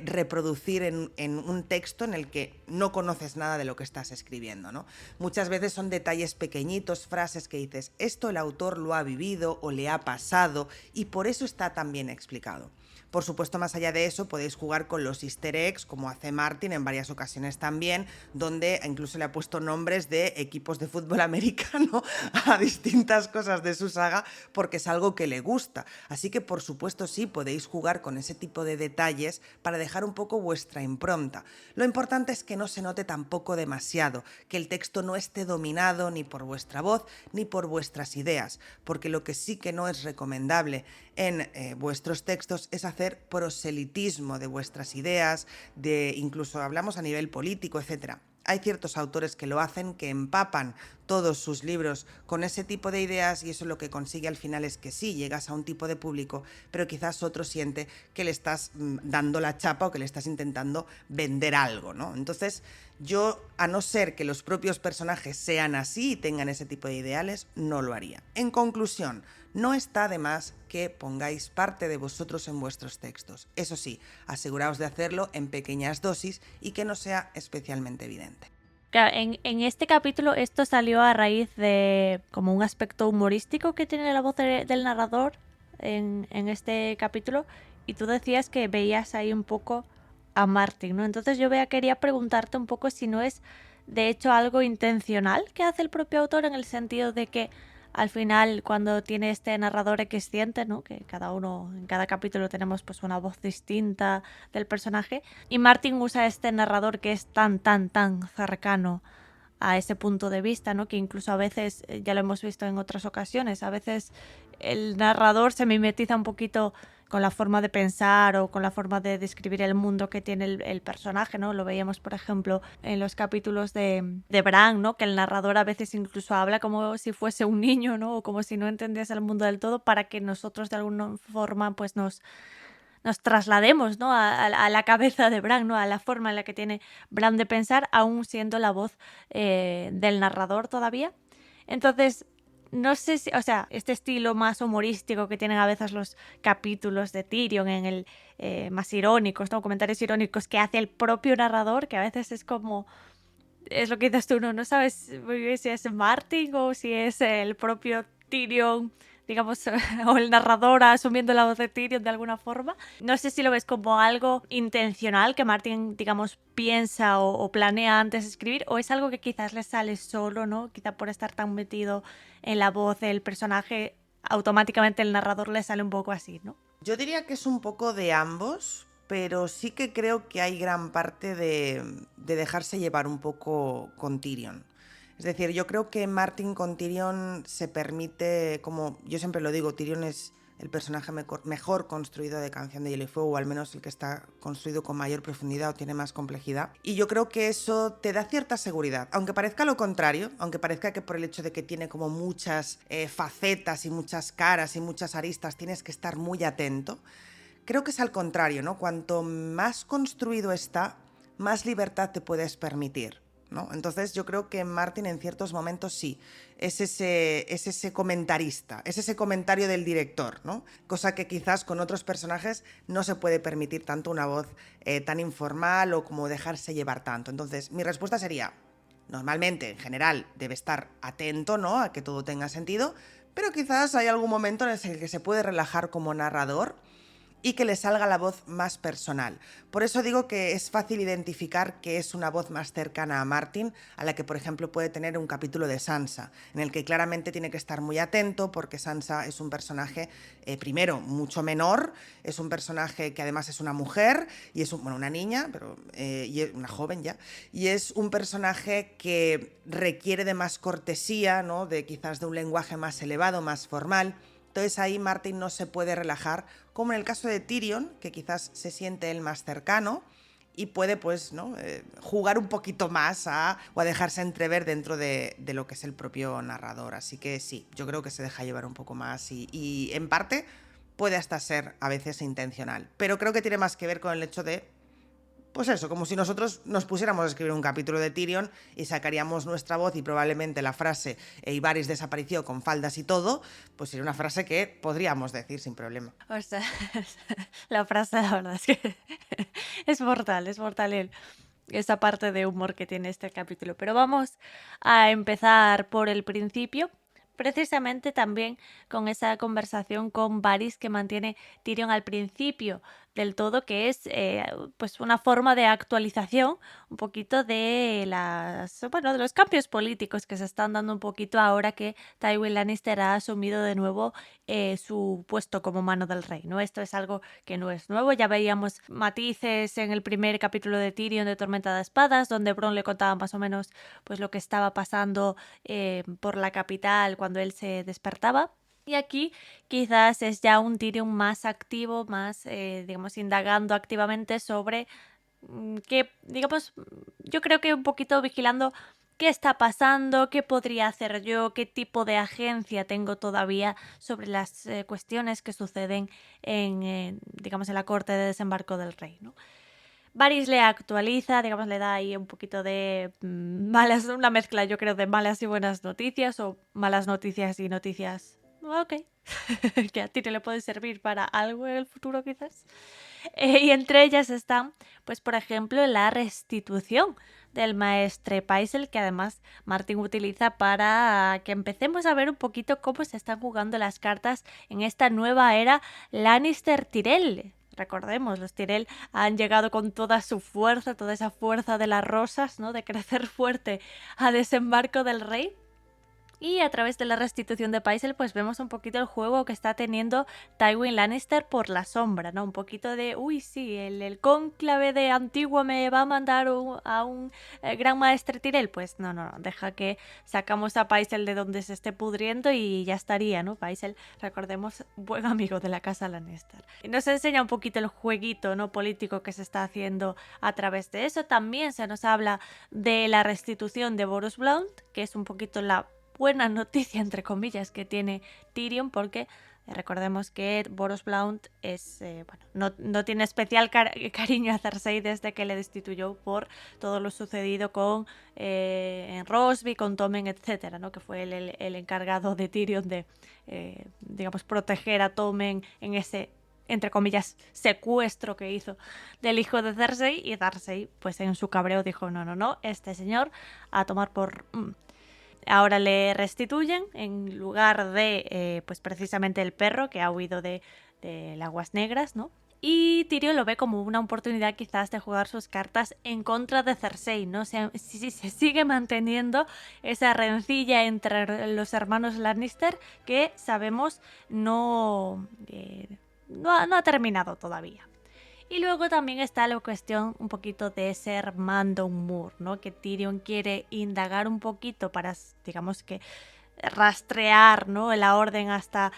reproducir en un texto en el que no conoces nada de lo que estás escribiendo, ¿no? Muchas veces son detalles pequeñitos, frases que dices, esto el autor lo ha vivido o le ha pasado, y por eso está tan bien explicado. Por supuesto, más allá de eso, podéis jugar con los easter eggs, como hace Martin en varias ocasiones también, donde incluso le ha puesto nombres de equipos de fútbol americano a distintas cosas de su saga, porque es algo que le gusta. Así que, por supuesto, sí, podéis jugar con ese tipo de detalles para dejar un poco vuestra impronta. Lo importante es que no se note tampoco demasiado, que el texto no esté dominado ni por vuestra voz ni por vuestras ideas, porque lo que sí que no es recomendable en vuestros textos es hacer proselitismo de vuestras ideas, incluso hablamos a nivel político, etc. Hay ciertos autores que lo hacen, que empapan todos sus libros con ese tipo de ideas, y eso lo que consigue al final es que sí, llegas a un tipo de público, pero quizás otro siente que le estás dando la chapa o que le estás intentando vender algo, ¿no? Entonces, yo, a no ser que los propios personajes sean así y tengan ese tipo de ideales, no lo haría. En conclusión, no está de más que pongáis parte de vosotros en vuestros textos. Eso sí, aseguraos de hacerlo en pequeñas dosis y que no sea especialmente evidente. Claro, en este capítulo esto salió a raíz de como un aspecto humorístico que tiene la voz del narrador en este capítulo, y tú decías que veías ahí un poco a Martin, ¿no? Entonces yo quería preguntarte un poco si no es de hecho algo intencional que hace el propio autor, en el sentido de que al final, cuando tiene este narrador equisciente, ¿no? Que cada uno, en cada capítulo tenemos pues una voz distinta del personaje, y Martin usa este narrador que es tan cercano a ese punto de vista, ¿no? Que incluso a veces, ya lo hemos visto en otras ocasiones, a veces el narrador se mimetiza un poquito con la forma de pensar o con la forma de describir el mundo que tiene el personaje, ¿no? Lo veíamos, por ejemplo, en los capítulos de Bran, ¿no? Que el narrador a veces incluso habla como si fuese un niño, ¿no? O como si no entendiese el mundo del todo, para que nosotros de alguna forma pues nos traslademos, ¿no? a la cabeza de Bran, ¿no? A la forma en la que tiene Bran de pensar, aún siendo la voz del narrador todavía. Entonces, no sé si, o sea, este estilo más humorístico que tienen a veces los capítulos de Tyrion, en el más irónicos, ¿no? Comentarios irónicos que hace el propio narrador, que a veces es como, es lo que dices tú, no sabes muy bien si es Martin o si es el propio Tyrion digamos, o el narrador asumiendo la voz de Tyrion de alguna forma. No sé si lo ves como algo intencional que Martin, digamos, piensa o planea antes de escribir, o es algo que quizás le sale solo, ¿no? Quizá por estar tan metido en la voz del personaje, automáticamente el narrador le sale un poco así, ¿no? Yo diría que es un poco de ambos, pero sí que creo que hay gran parte de dejarse llevar un poco con Tyrion. Es decir, yo creo que Martin con Tyrion se permite, como yo siempre lo digo, Tyrion es el personaje mejor construido de Canción de Hielo y Fuego, o al menos el que está construido con mayor profundidad o tiene más complejidad. Y yo creo que eso te da cierta seguridad, aunque parezca lo contrario, aunque parezca que por el hecho de que tiene como muchas facetas y muchas caras y muchas aristas tienes que estar muy atento. Creo que es al contrario, ¿no? Cuanto más construido está, más libertad te puedes permitir, ¿no? Entonces yo creo que Martin en ciertos momentos sí, es ese comentarista, es ese comentario del director, ¿no? Cosa que quizás con otros personajes no se puede permitir tanto una voz tan informal o como dejarse llevar tanto. Entonces mi respuesta sería, normalmente, en general, debe estar atento, ¿no? A que todo tenga sentido, pero quizás hay algún momento en el que se puede relajar como narrador y que le salga la voz más personal. Por eso digo que es fácil identificar que es una voz más cercana a Martin, a la que por ejemplo puede tener un capítulo de Sansa, en el que claramente tiene que estar muy atento porque Sansa es un personaje, primero, mucho menor, es un personaje que además es una mujer, y es una niña, pero y una joven ya, y es un personaje que requiere de más cortesía, ¿no? De quizás de un lenguaje más elevado, más formal. Entonces ahí Martin no se puede relajar, como en el caso de Tyrion, que quizás se siente él más cercano y puede pues, ¿no? Jugar un poquito más o a dejarse entrever dentro de lo que es el propio narrador. Así que sí, yo creo que se deja llevar un poco más y en parte puede hasta ser a veces intencional. Pero creo que tiene más que ver con el hecho de, pues eso, como si nosotros nos pusiéramos a escribir un capítulo de Tyrion y sacaríamos nuestra voz y probablemente la frase Varys desapareció con faldas y todo, pues sería una frase que podríamos decir sin problema. O sea, la frase, la verdad es que es mortal esa parte de humor que tiene este capítulo. Pero vamos a empezar por el principio, precisamente también con esa conversación con Varys que mantiene Tyrion al principio del todo, que es pues una forma de actualización un poquito de de los cambios políticos que se están dando un poquito ahora que Tywin Lannister ha asumido de nuevo su puesto como mano del rey, ¿no? Esto es algo que no es nuevo, ya veíamos matices en el primer capítulo de Tyrion de Tormenta de Espadas, donde Bronn le contaba más o menos pues lo que estaba pasando por la capital cuando él se despertaba. Y aquí quizás es ya un Tyrion más activo, más, digamos, indagando activamente sobre que, digamos, yo creo que un poquito vigilando qué está pasando, qué podría hacer yo, qué tipo de agencia tengo todavía sobre las cuestiones que suceden digamos, en la corte de desembarco del rey, ¿no? Varys le actualiza, digamos, le da ahí un poquito de una mezcla, yo creo, de malas y buenas noticias, o malas noticias y noticias, ok, que a ti te le puede servir para algo en el futuro quizás. Y entre ellas están, pues por ejemplo, la restitución del maestre Pycelle, que además Martin utiliza para que empecemos a ver un poquito cómo se están jugando las cartas en esta nueva era Lannister-Tyrell. Recordemos, los Tyrell han llegado con toda su fuerza, toda esa fuerza de las rosas, ¿no? De crecer fuerte a desembarco del rey. Y a través de la restitución de Pycelle pues vemos un poquito el juego que está teniendo Tywin Lannister por la sombra, ¿no? Un poquito de, uy, sí, el cónclave de Antiguo me va a mandar a un gran maestre Tyrell. Pues no, deja que sacamos a Pycelle de donde se esté pudriendo y ya estaría, ¿no? Pycelle, recordemos, buen amigo de la casa Lannister. Y nos enseña un poquito el jueguito, ¿no? Político que se está haciendo a través de eso. También se nos habla de la restitución de Boros Blount, que es un poquito la buena noticia, entre comillas, que tiene Tyrion, porque recordemos que Boros Blount es, no tiene especial cariño a Cersei desde que le destituyó por todo lo sucedido con en Rosby, con Tommen, etcétera, ¿no? Que fue el encargado de Tyrion de, digamos, proteger a Tommen en ese, entre comillas, secuestro que hizo del hijo de Cersei, y Cersei, pues en su cabreo dijo, no, este señor a tomar por... ahora le restituyen en lugar de pues precisamente el perro que ha huido de Aguas Negras, ¿no? Y Tyrion lo ve como una oportunidad quizás de jugar sus cartas en contra de Cersei, ¿no? Se sigue manteniendo esa rencilla entre los hermanos Lannister que sabemos no ha terminado todavía. Y luego también está la cuestión un poquito de ser Mando Moore, ¿no? Que Tyrion quiere indagar un poquito para, digamos que, rastrear, ¿no? La orden hasta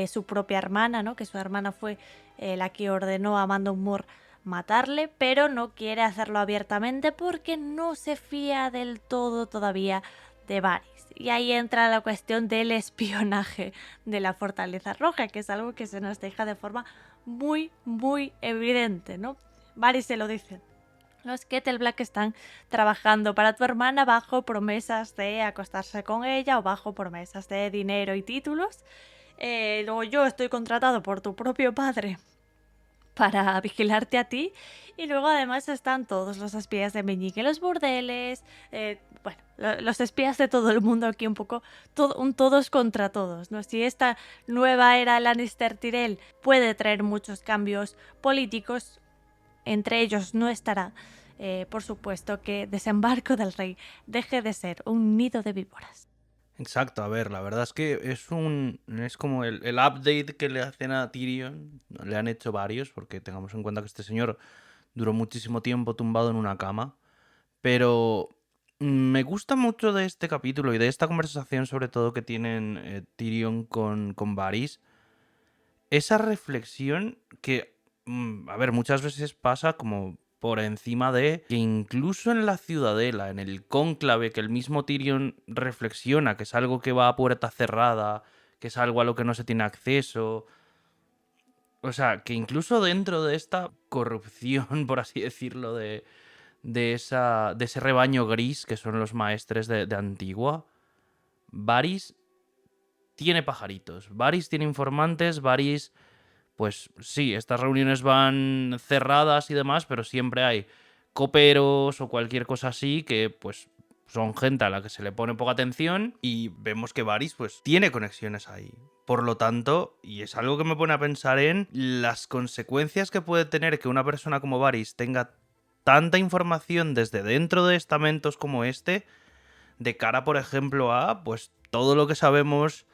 su propia hermana, ¿no? Que su hermana fue la que ordenó a Mando Moore matarle, pero no quiere hacerlo abiertamente porque no se fía del todo todavía de Varys. Y ahí entra la cuestión del espionaje de la Fortaleza Roja, que es algo que se nos deja de forma muy, muy evidente, ¿no? Varys se lo dice. Los Kettleblack están trabajando para tu hermana bajo promesas de acostarse con ella o bajo promesas de dinero y títulos. Luego yo estoy contratado por tu propio padre para vigilarte a ti. Y luego además están todos los espías de Meñique en los burdeles. Bueno, los espías de todo el mundo aquí un poco, todos contra todos, ¿no? Si esta nueva era Lannister-Tyrell puede traer muchos cambios políticos, entre ellos no estará, por supuesto, que Desembarco del Rey deje de ser un nido de víboras. Exacto, a ver, la verdad es que es como el update que le hacen a Tyrion, le han hecho varios, porque tengamos en cuenta que este señor duró muchísimo tiempo tumbado en una cama, pero me gusta mucho de este capítulo y de esta conversación sobre todo que tienen Tyrion con Varys, esa reflexión que, a ver, muchas veces pasa como por encima de que incluso en la ciudadela, en el cónclave, que el mismo Tyrion reflexiona, que es algo que va a puerta cerrada, que es algo a lo que no se tiene acceso. O sea, que incluso dentro de esta corrupción, por así decirlo, de ese rebaño gris que son los maestres de Antigua, Varys tiene pajaritos, Varys tiene informantes, Varys... Pues sí, estas reuniones van cerradas y demás, pero siempre hay coperos o cualquier cosa así que pues son gente a la que se le pone poca atención y vemos que Varys pues tiene conexiones ahí. Por lo tanto, y es algo que me pone a pensar en las consecuencias que puede tener que una persona como Varys tenga tanta información desde dentro de estamentos como este, de cara, por ejemplo, a pues todo lo que sabemos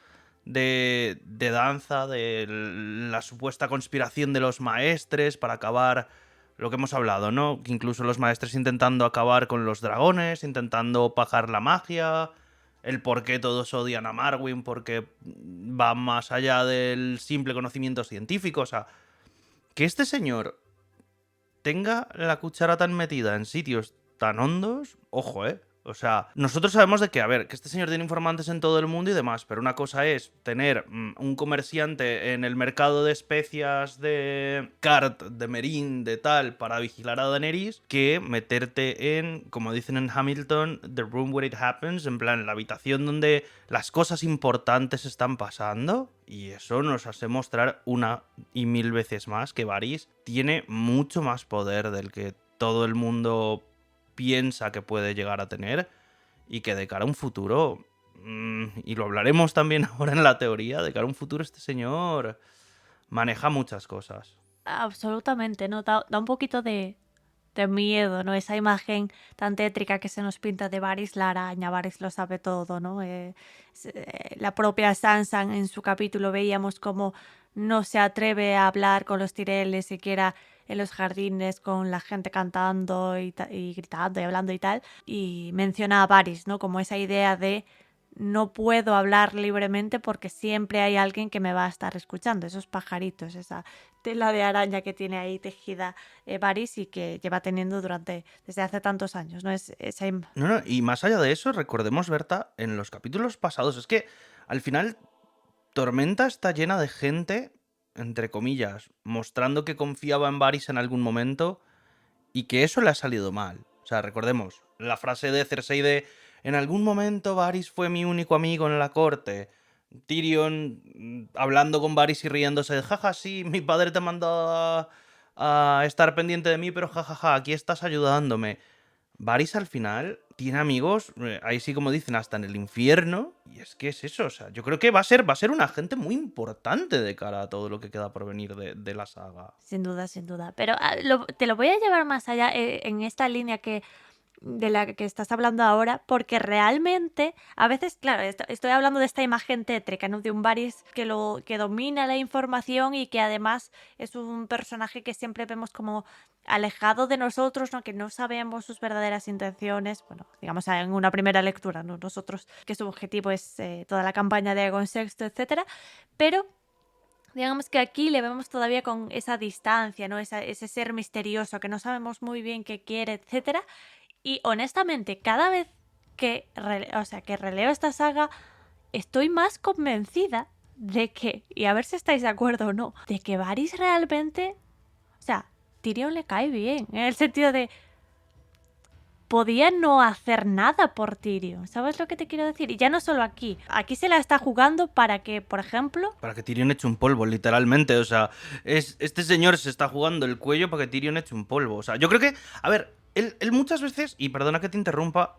de danza, de la supuesta conspiración de los maestres para acabar lo que hemos hablado, ¿no? Que incluso los maestres intentando acabar con los dragones, intentando opacar la magia, el por qué todos odian a Marwyn, porque va más allá del simple conocimiento científico. O sea, que este señor tenga la cuchara tan metida en sitios tan hondos, ojo, ¿eh? O sea, nosotros sabemos de que, a ver, que este señor tiene informantes en todo el mundo y demás, pero una cosa es tener un comerciante en el mercado de especias de Cart, de Meereen, de tal, para vigilar a Daenerys, que meterte en, como dicen en Hamilton, the room where it happens, en plan, la habitación donde las cosas importantes están pasando. Y eso nos hace mostrar una y mil veces más que Varys tiene mucho más poder del que todo el mundo piensa que puede llegar a tener y que de cara a un futuro, y lo hablaremos también ahora en la teoría, de cara a un futuro este señor maneja muchas cosas. Absolutamente, ¿no? Da un poquito de miedo, ¿no? Esa imagen tan tétrica que se nos pinta de Varys la araña, Varys lo sabe todo, ¿no? La propia Sansa en su capítulo veíamos cómo no se atreve a hablar con los Tyreles siquiera en los jardines con la gente cantando y gritando y hablando y tal. Y menciona a Varys, ¿no? Como esa idea de no puedo hablar libremente porque siempre hay alguien que me va a estar escuchando. Esos pajaritos, esa tela de araña que tiene ahí tejida Varys y que lleva teniendo desde hace tantos años, ¿no? No, y más allá de eso, recordemos, Berta, en los capítulos pasados, es que al final Tormenta está llena de gente, entre comillas, mostrando que confiaba en Varys en algún momento y que eso le ha salido mal. O sea, recordemos la frase de Cersei de en algún momento Varys fue mi único amigo en la corte. Tyrion hablando con Varys y riéndose de jaja, sí, mi padre te mandó a estar pendiente de mí, pero jajaja, aquí estás ayudándome. Varys al final tiene amigos, ahí sí como dicen, hasta en el infierno. Y es que es eso, o sea, yo creo que va a ser un agente muy importante de cara a todo lo que queda por venir de la saga. Sin duda, sin duda. Pero te lo voy a llevar más allá en esta línea de la que estás hablando ahora, porque realmente, a veces, claro, estoy hablando de esta imagen tétrica, ¿no? De un Varys que domina la información y que además es un personaje que siempre vemos como alejado de nosotros, ¿no? Que no sabemos sus verdaderas intenciones, bueno, digamos en una primera lectura, ¿no? Nosotros, que su objetivo es toda la campaña de Aegon VI, etcétera, pero digamos que aquí le vemos todavía con esa distancia, ¿no? Ese ser misterioso que no sabemos muy bien qué quiere, etcétera. Y honestamente, cada vez que releo esta saga, estoy más convencida de que, y a ver si estáis de acuerdo o no, de que Varys realmente, o sea, Tyrion le cae bien, en el sentido de podía no hacer nada por Tyrion, ¿sabes lo que te quiero decir? Y ya no solo aquí se la está jugando para que, por ejemplo... Para que Tyrion eche un polvo, literalmente, o sea, este señor se está jugando el cuello para que Tyrion eche un polvo, o sea, yo creo que, a ver, él muchas veces, y perdona que te interrumpa,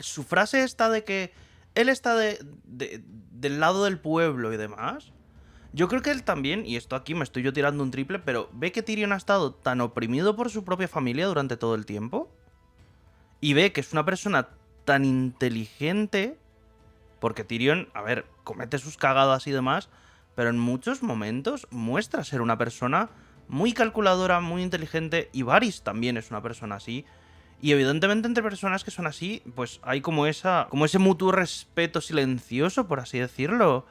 su frase esta de que él está del lado del pueblo y demás, yo creo que él también, y esto aquí me estoy yo tirando un triple, pero ve que Tyrion ha estado tan oprimido por su propia familia durante todo el tiempo, y ve que es una persona tan inteligente, porque Tyrion, a ver, comete sus cagadas y demás, pero en muchos momentos muestra ser una persona muy calculadora, muy inteligente, y Varys también es una persona así. Y evidentemente entre personas que son así, pues hay como ese mutuo respeto silencioso, por así decirlo.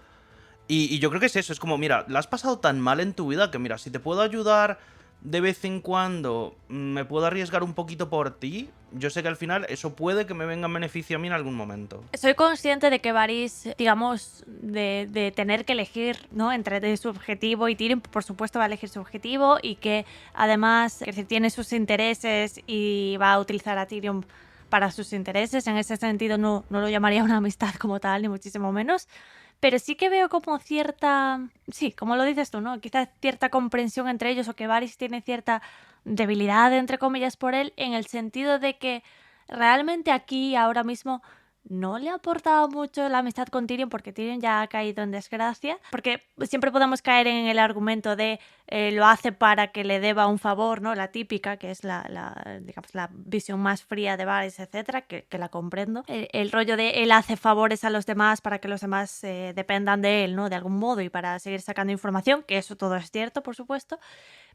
Y yo creo que es eso, es como, mira, la has pasado tan mal en tu vida que, mira, si te puedo ayudar de vez en cuando, me puedo arriesgar un poquito por ti, yo sé que al final eso puede que me venga en beneficio a mí en algún momento. Soy consciente de que Varys, digamos, de tener que elegir, ¿no? Entre su objetivo y Tyrion, por supuesto va a elegir su objetivo y que además que tiene sus intereses y va a utilizar a Tyrion para sus intereses. En ese sentido no lo llamaría una amistad como tal, ni muchísimo menos. Pero sí que veo como cierta, sí, como lo dices tú, ¿no? Quizás cierta comprensión entre ellos o que Varys tiene cierta debilidad, entre comillas, por él, en el sentido de que realmente aquí, ahora mismo, no le ha aportado mucho la amistad con Tyrion porque Tyrion ya ha caído en desgracia. Porque siempre podemos caer en el argumento de lo hace para que le deba un favor, ¿no? La típica, que es digamos, la visión más fría de Varys, etcétera, que la comprendo. El rollo de él hace favores a los demás para que los demás dependan de él, ¿no? De algún modo y para seguir sacando información, que eso todo es cierto, por supuesto.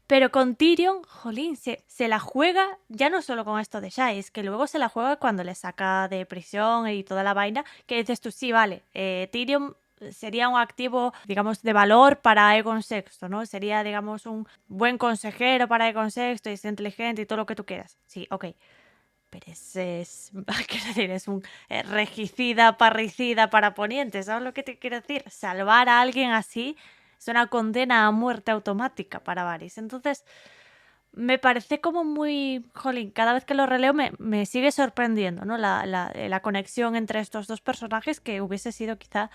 Pero con Tyrion, jolín, se la juega ya no solo con esto de Shais, que luego se la juega cuando le saca de prisión y toda la vaina, que dices tú, sí, vale, Tyrion sería un activo, digamos, de valor para Aegon VI, ¿no? Sería, digamos, un buen consejero para Aegon VI y es inteligente y todo lo que tú quieras. Sí, ok. Pero quiero decir, es un regicida, parricida para Poniente, ¿sabes lo que te quiero decir? Salvar a alguien así es una condena a muerte automática para Varys. Entonces, me parece como muy... Jolín, cada vez que lo releo me sigue sorprendiendo, ¿no? La conexión entre estos dos personajes que hubiese sido quizá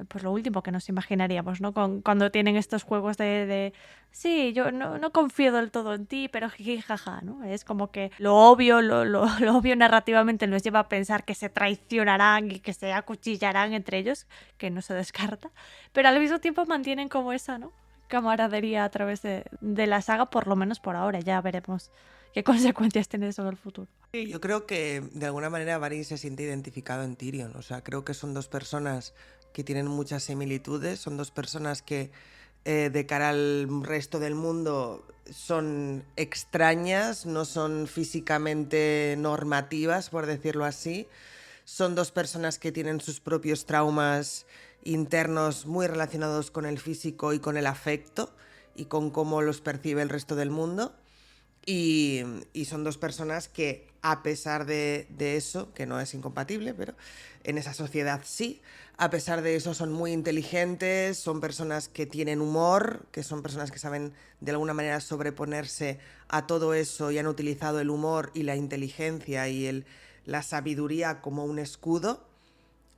pues lo último que nos imaginaríamos, ¿no? Cuando tienen estos juegos de sí, yo no confío del todo en ti, pero jiji, jaja, ¿no? Es como que lo obvio, lo obvio narrativamente nos lleva a pensar que se traicionarán y que se acuchillarán entre ellos, que no se descarta, pero al mismo tiempo mantienen como esa, ¿no? Camaradería a través de la saga, por lo menos por ahora, ya veremos qué consecuencias tiene eso en el futuro. Sí, yo creo que de alguna manera Varys se siente identificado en Tyrion, o sea, creo que son dos personas que tienen muchas similitudes, son dos personas que de cara al resto del mundo son extrañas, no son físicamente normativas, por decirlo así, son dos personas que tienen sus propios traumas internos muy relacionados con el físico y con el afecto y con cómo los percibe el resto del mundo. Y son dos personas que, a pesar de eso, que no es incompatible, pero en esa sociedad sí, a pesar de eso son muy inteligentes, son personas que tienen humor, que son personas que saben de alguna manera sobreponerse a todo eso y han utilizado el humor y la inteligencia y la sabiduría como un escudo.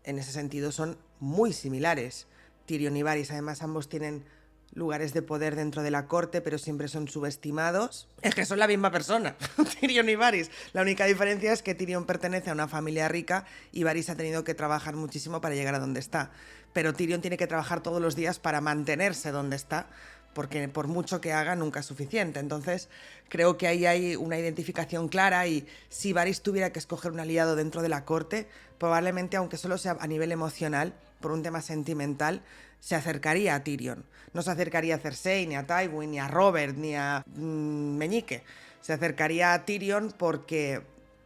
En ese sentido son muy similares. Tyrion y Varys, además, ambos tienen lugares de poder dentro de la corte, pero siempre son subestimados. Es que son la misma persona, Tyrion y Varys. La única diferencia es que Tyrion pertenece a una familia rica y Varys ha tenido que trabajar muchísimo para llegar a donde está. Pero Tyrion tiene que trabajar todos los días para mantenerse donde está, porque por mucho que haga nunca es suficiente. Entonces creo que ahí hay una identificación clara, y si Varys tuviera que escoger un aliado dentro de la corte, probablemente, aunque solo sea a nivel emocional, por un tema sentimental, se acercaría a Tyrion. No se acercaría a Cersei, ni a Tywin, ni a Robert, ni a Meñique. Se acercaría a Tyrion porque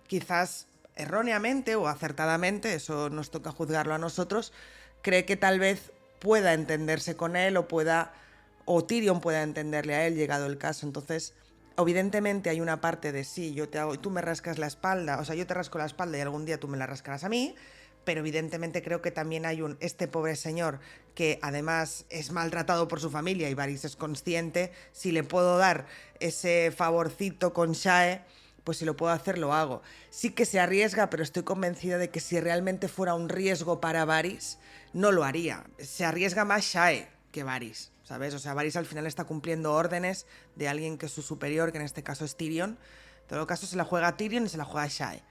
quizás erróneamente o acertadamente, eso nos toca juzgarlo a nosotros, cree que tal vez pueda entenderse con él, o Tyrion pueda entenderle a él llegado el caso. Entonces, evidentemente hay una parte de sí, tú me rascas la espalda, o sea, yo te rasco la espalda y algún día tú me la rascarás a mí, pero evidentemente creo que también hay este pobre señor que además es maltratado por su familia, y Varys es consciente. Si le puedo dar ese favorcito con Shae, pues si lo puedo hacer, lo hago. Sí que se arriesga, pero estoy convencida de que si realmente fuera un riesgo para Varys, no lo haría. Se arriesga más Shae que Varys, ¿sabes? O sea, Varys al final está cumpliendo órdenes de alguien que es su superior, que en este caso es Tyrion. En todo caso se la juega a Tyrion y se la juega a Shae.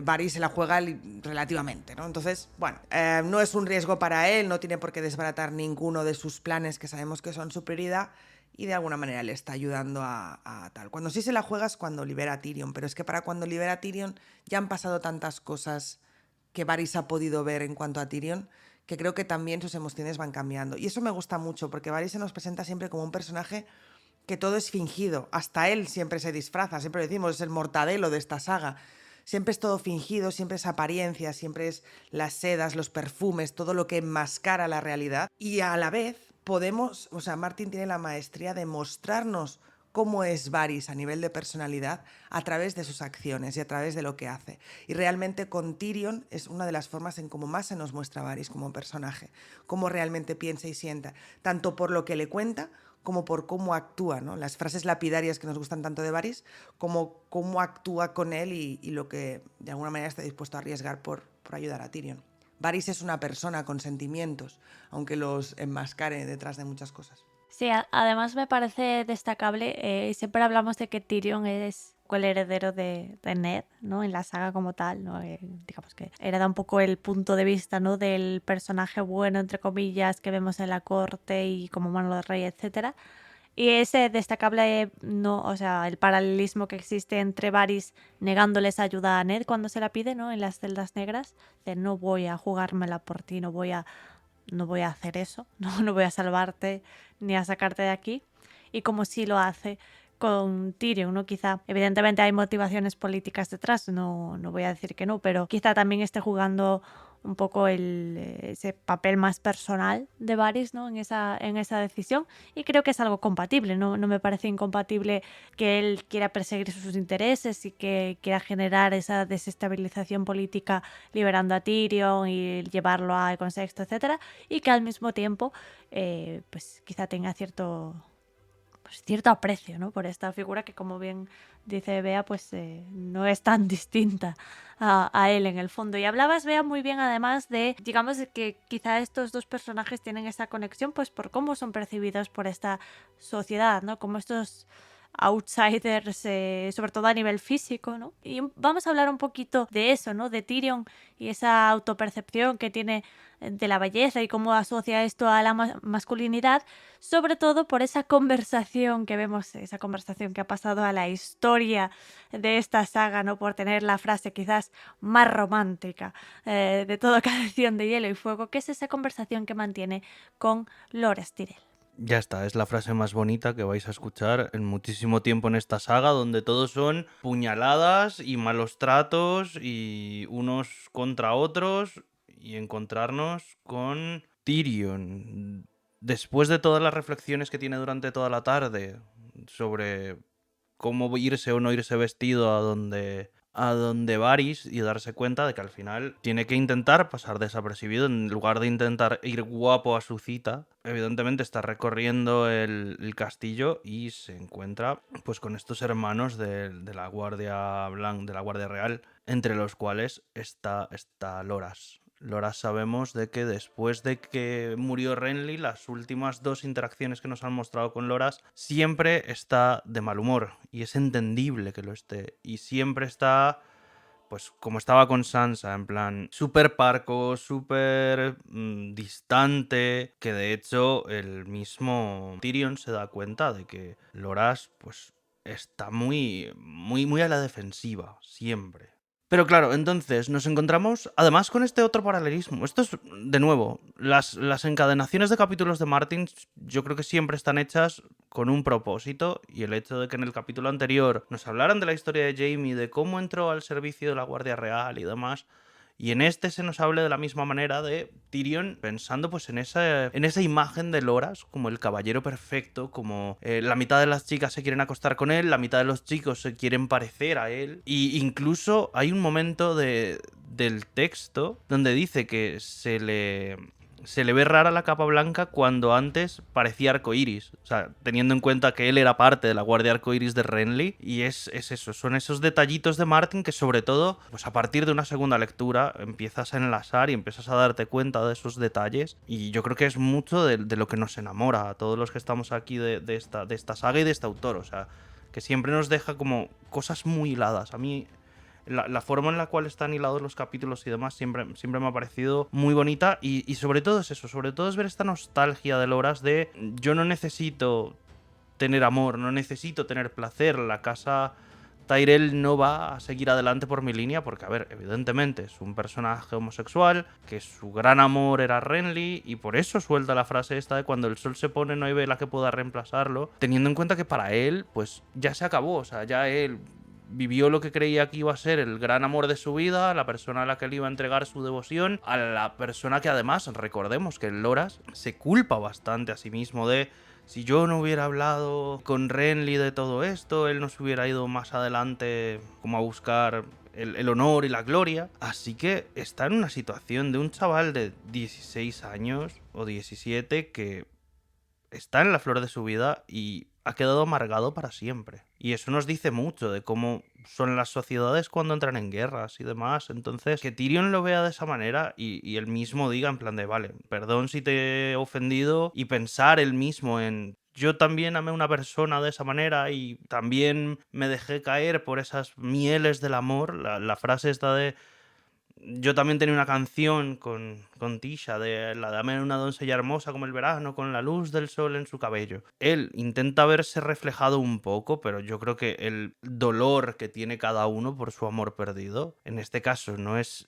Varys se la juega relativamente, ¿no? Entonces, bueno, no es un riesgo para él, no tiene por qué desbaratar ninguno de sus planes que sabemos que son su prioridad, y de alguna manera le está ayudando a tal. Cuando sí se la juega es cuando libera a Tyrion, pero es que para cuando libera a Tyrion ya han pasado tantas cosas que Varys ha podido ver en cuanto a Tyrion, que creo que también sus emociones van cambiando. Y eso me gusta mucho, porque Varys se nos presenta siempre como un personaje que todo es fingido. Hasta él siempre se disfraza, siempre decimos, es el Mortadelo de esta saga. Siempre es todo fingido, siempre es apariencia, siempre es las sedas, los perfumes, todo lo que enmascara la realidad. Y a la vez Martin tiene la maestría de mostrarnos cómo es Varys a nivel de personalidad a través de sus acciones y a través de lo que hace. Y realmente con Tyrion es una de las formas en cómo más se nos muestra Varys como personaje, cómo realmente piensa y sienta, tanto por lo que le cuenta como por cómo actúa, ¿no? Las frases lapidarias que nos gustan tanto de Varys, como cómo actúa con él y lo que de alguna manera está dispuesto a arriesgar por ayudar a Tyrion. Varys es una persona con sentimientos, aunque los enmascare detrás de muchas cosas. Sí, además me parece destacable, siempre hablamos de que Tyrion es el heredero de Ned, ¿no? En la saga como tal, ¿no? Digamos que hereda un poco el punto de vista, ¿no? Del personaje bueno, entre comillas, que vemos en la corte y como mano del rey, etcétera. Y ese destacable, no, o sea, el paralelismo que existe entre Varys negándoles ayuda a Ned cuando se la pide, ¿no? En las celdas negras, de no voy a jugármela por ti, no voy a hacer eso, no voy a salvarte ni a sacarte de aquí. Y como sí lo hace con Tyrion, ¿no? Quizá, evidentemente hay motivaciones políticas detrás, no voy a decir que no, pero quizá también esté jugando un poco ese papel más personal de Varys, ¿no? En esa decisión, y creo que es algo compatible, no me parece incompatible que él quiera perseguir sus intereses y que quiera generar esa desestabilización política liberando a Tyrion y llevarlo al contexto, etcétera, y que al mismo tiempo pues quizá tenga cierto aprecio, ¿no? Por esta figura que, como bien dice Bea, pues no es tan distinta a él en el fondo. Y hablabas, Bea, muy bien además de, digamos, de que quizá estos dos personajes tienen esa conexión pues por cómo son percibidos por esta sociedad, ¿no? Como estos outsiders, sobre todo a nivel físico, ¿no? Y vamos a hablar un poquito de eso, ¿no? De Tyrion y esa autopercepción que tiene de la belleza y cómo asocia esto a la masculinidad, sobre todo por esa conversación que vemos, esa conversación que ha pasado a la historia de esta saga, ¿no? Por tener la frase quizás más romántica de toda Canción de Hielo y Fuego, que es esa conversación que mantiene con Loras Tyrell. Ya está, es la frase más bonita que vais a escuchar en muchísimo tiempo en esta saga, donde todos son puñaladas y malos tratos y unos contra otros, y encontrarnos con Tyrion. Después de todas las reflexiones que tiene durante toda la tarde sobre cómo irse o no irse vestido a donde Varys, y darse cuenta de que al final tiene que intentar pasar desapercibido en lugar de intentar ir guapo a su cita. Evidentemente está recorriendo el castillo y se encuentra pues con estos hermanos de la Guardia Real, entre los cuales está Loras. Loras sabemos de que después de que murió Renly, las últimas 2 interacciones que nos han mostrado con Loras, siempre está de mal humor. Y es entendible que lo esté. Y siempre está, pues como estaba con Sansa, en plan súper parco, súper distante, que de hecho el mismo Tyrion se da cuenta de que Loras pues está muy a la defensiva, siempre. Pero claro, entonces nos encontramos además con este otro paralelismo. Esto es, de nuevo, las encadenaciones de capítulos de Martin yo creo que siempre están hechas con un propósito, y el hecho de que en el capítulo anterior nos hablaran de la historia de Jaime, de cómo entró al servicio de la Guardia Real y demás, y en este se nos hable de la misma manera de Tyrion pensando pues en esa imagen de Loras como el caballero perfecto, como la mitad de las chicas se quieren acostar con él, la mitad de los chicos se quieren parecer a él, y incluso hay un momento del texto donde dice que se le ve rara la capa blanca cuando antes parecía arcoiris. O sea, teniendo en cuenta que él era parte de la Guardia Arcoiris de Renly. Y es eso, son esos detallitos de Martin que sobre todo, pues a partir de una segunda lectura empiezas a enlazar y empiezas a darte cuenta de esos detalles. Y yo creo que es mucho de lo que nos enamora a todos los que estamos aquí de esta saga y de este autor. O sea, que siempre nos deja como cosas muy hiladas. A mí la forma en la cual están hilados los capítulos y demás siempre me ha parecido muy bonita, y sobre todo es eso, sobre todo es ver esta nostalgia de Loras de yo no necesito tener amor, no necesito tener placer, la casa Tyrell no va a seguir adelante por mi línea porque, a ver, evidentemente es un personaje homosexual, que su gran amor era Renly, y por eso suelta la frase esta de cuando el sol se pone no hay vela que pueda reemplazarlo, teniendo en cuenta que para él, pues ya se acabó, o sea, ya él vivió lo que creía que iba a ser el gran amor de su vida, la persona a la que le iba a entregar su devoción, a la persona que además, recordemos que en Loras se culpa bastante a sí mismo de si yo no hubiera hablado con Renly de todo esto, él no se hubiera ido más adelante como a buscar el honor y la gloria. Así que está en una situación de un chaval de 16 años o 17 que está en la flor de su vida y ha quedado amargado para siempre. Y eso nos dice mucho de cómo son las sociedades cuando entran en guerras y demás. Entonces, que Tyrion lo vea de esa manera y él mismo diga en plan de, vale, perdón si te he ofendido, y pensar él mismo en yo también amé a una persona de esa manera y también me dejé caer por esas mieles del amor. La frase esta de yo también tenía una canción con Tisha, de la de amar una doncella hermosa como el verano, con la luz del sol en su cabello. Él intenta verse reflejado un poco, pero yo creo que el dolor que tiene cada uno por su amor perdido, en este caso no es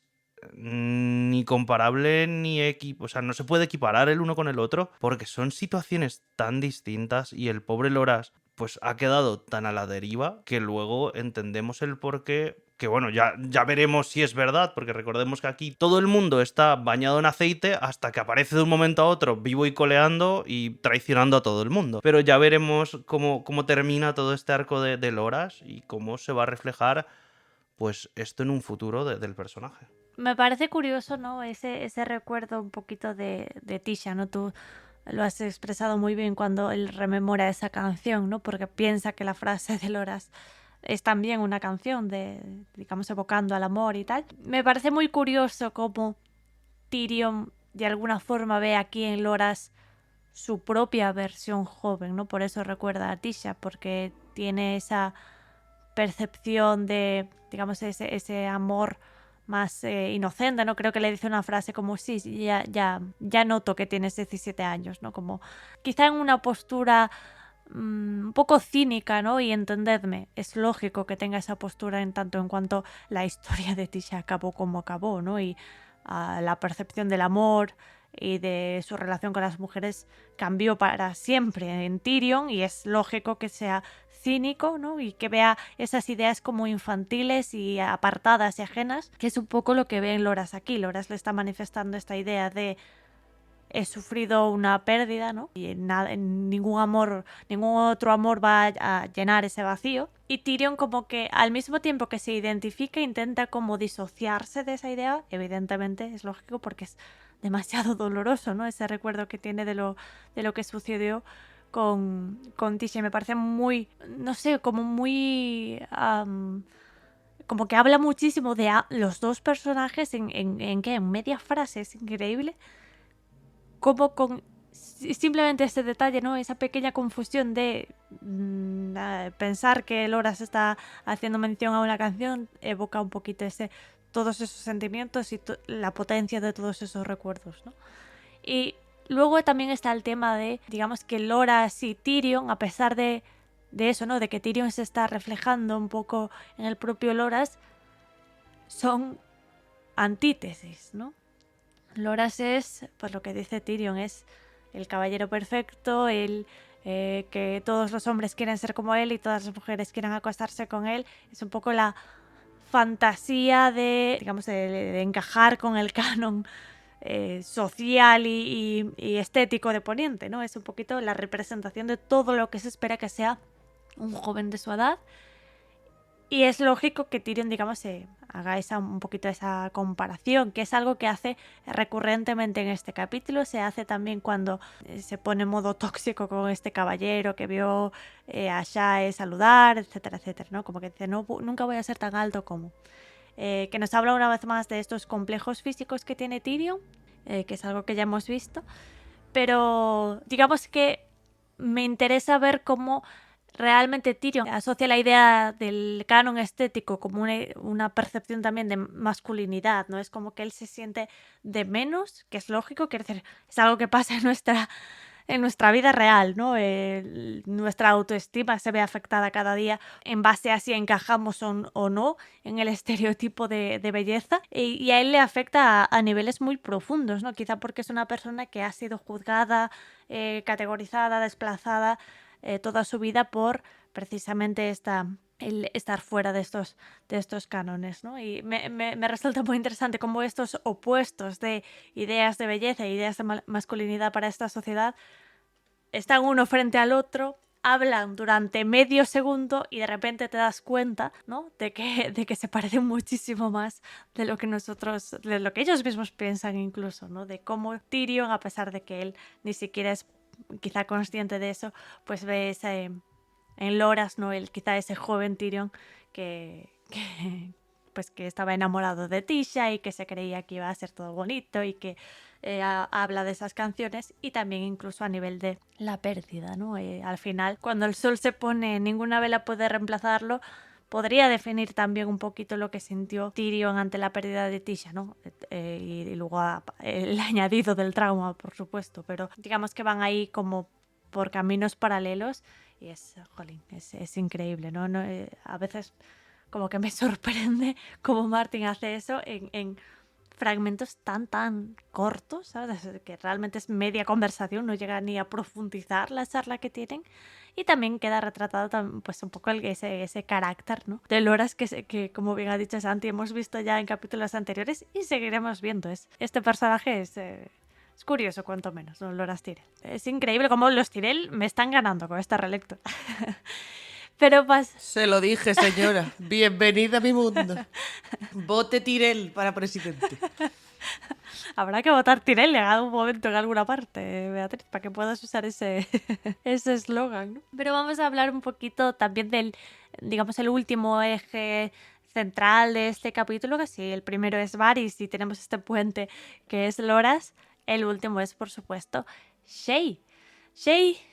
ni comparable ni o sea, no se puede equiparar el uno con el otro, porque son situaciones tan distintas y el pobre Loras pues ha quedado tan a la deriva que luego entendemos el porqué. Que bueno, ya veremos si es verdad, porque recordemos que aquí todo el mundo está bañado en aceite hasta que aparece de un momento a otro vivo y coleando y traicionando a todo el mundo. Pero ya veremos cómo termina todo este arco de Loras y cómo se va a reflejar pues esto en un futuro del personaje. Me parece curioso, ¿no? Ese recuerdo un poquito de Tisha, ¿no? Tú lo has expresado muy bien cuando él rememora esa canción, ¿no? Porque piensa que la frase de Loras es también una canción de, digamos, evocando al amor y tal. Me parece muy curioso cómo Tyrion de alguna forma ve aquí en Loras su propia versión joven, ¿no? Por eso recuerda a Tisha, porque tiene esa percepción de, digamos, ese amor más inocente, ¿no? Creo que le dice una frase como, sí, ya noto que tienes 17 años, ¿no? Como quizá en una postura un poco cínica, ¿no? Y entendedme, es lógico que tenga esa postura en tanto en cuanto la historia de Tisha acabó como acabó, ¿no? Y la percepción del amor y de su relación con las mujeres cambió para siempre en Tyrion, y es lógico que sea cínico, ¿no? Y que vea esas ideas como infantiles y apartadas y ajenas, que es un poco lo que ve en Loras aquí. Loras le está manifestando esta idea de he sufrido una pérdida, ¿no? Y ningún otro amor va a llenar ese vacío. Y Tyrion como que al mismo tiempo que se identifica intenta como disociarse de esa idea. Evidentemente es lógico porque es demasiado doloroso, ¿no? Ese recuerdo que tiene de lo que sucedió con Tisha. Me parece muy, no sé, como muy como que habla muchísimo de los dos personajes en media frase, es increíble. Como con simplemente ese detalle, ¿no? Esa pequeña confusión de pensar que Loras está haciendo mención a una canción evoca un poquito todos esos sentimientos y la potencia de todos esos recuerdos, ¿no? Y luego también está el tema de, digamos, que Loras y Tyrion, a pesar de eso, ¿no? De que Tyrion se está reflejando un poco en el propio Loras, son antítesis, ¿no? Loras es, pues lo que dice Tyrion, es el caballero perfecto, el que todos los hombres quieren ser como él y todas las mujeres quieren acostarse con él. Es un poco la fantasía de, digamos, de encajar con el canon social y estético de Poniente, ¿no? Es un poquito la representación de todo lo que se espera que sea un joven de su edad. Y es lógico que Tyrion, digamos, haga un poquito esa comparación, que es algo que hace recurrentemente en este capítulo. Se hace también cuando se pone en modo tóxico con este caballero que vio a Shae saludar, etcétera, etcétera, ¿no? Como que dice, no, nunca voy a ser tan alto como... que nos habla una vez más de estos complejos físicos que tiene Tyrion, que es algo que ya hemos visto. Pero digamos que me interesa ver cómo realmente Tyrion asocia la idea del canon estético como una percepción también de masculinidad, ¿no? Es como que él se siente de menos, que es lógico, quiere decir, es algo que pasa en nuestra vida real, ¿no? Nuestra autoestima se ve afectada cada día en base a si encajamos o no en el estereotipo de belleza y a él le afecta a niveles muy profundos, ¿no? Quizá porque es una persona que ha sido juzgada, categorizada, desplazada toda su vida por precisamente el estar fuera de estos cánones, ¿no? Y me resulta muy interesante cómo estos opuestos de ideas de belleza e ideas de masculinidad para esta sociedad están uno frente al otro, hablan durante medio segundo y de repente te das cuenta, ¿no? de que se parecen muchísimo más de lo que de lo que ellos mismos piensan incluso, ¿no? De cómo Tyrion, a pesar de que él ni siquiera es quizá consciente de eso, pues ve en Loras, ¿no? Quizá ese joven Tyrion pues que estaba enamorado de Tisha y que se creía que iba a ser todo bonito y que habla de esas canciones y también incluso a nivel de la pérdida, ¿no? Al final, cuando el sol se pone, ninguna vela puede reemplazarlo, podría definir también un poquito lo que sintió Tyrion ante la pérdida de Tisha, ¿no? Y luego el añadido del trauma, por supuesto, pero digamos que van ahí como por caminos paralelos y es increíble, ¿no? A veces como que me sorprende cómo Martin hace eso en fragmentos tan cortos, ¿sabes? Que realmente es media conversación, no llega ni a profundizar la charla que tienen. Y también queda retratado pues un poco ese carácter, ¿no? De Loras que, como bien ha dicho Santi, hemos visto ya en capítulos anteriores y seguiremos viendo. Este personaje es curioso, cuanto menos, ¿no? Loras Tyrell. Es increíble cómo los Tyrell me están ganando con esta relectura. Pero Se lo dije, señora. Bienvenida a mi mundo. Vote Tyrell para presidente. Habrá que votar Tyrell en algún momento en alguna parte, Beatriz, para que puedas usar ese eslogan, ¿no? Pero vamos a hablar un poquito también del, digamos, el último eje central de este capítulo, que sí, el primero es Varys y tenemos este puente que es Loras. El último es, por supuesto, Shae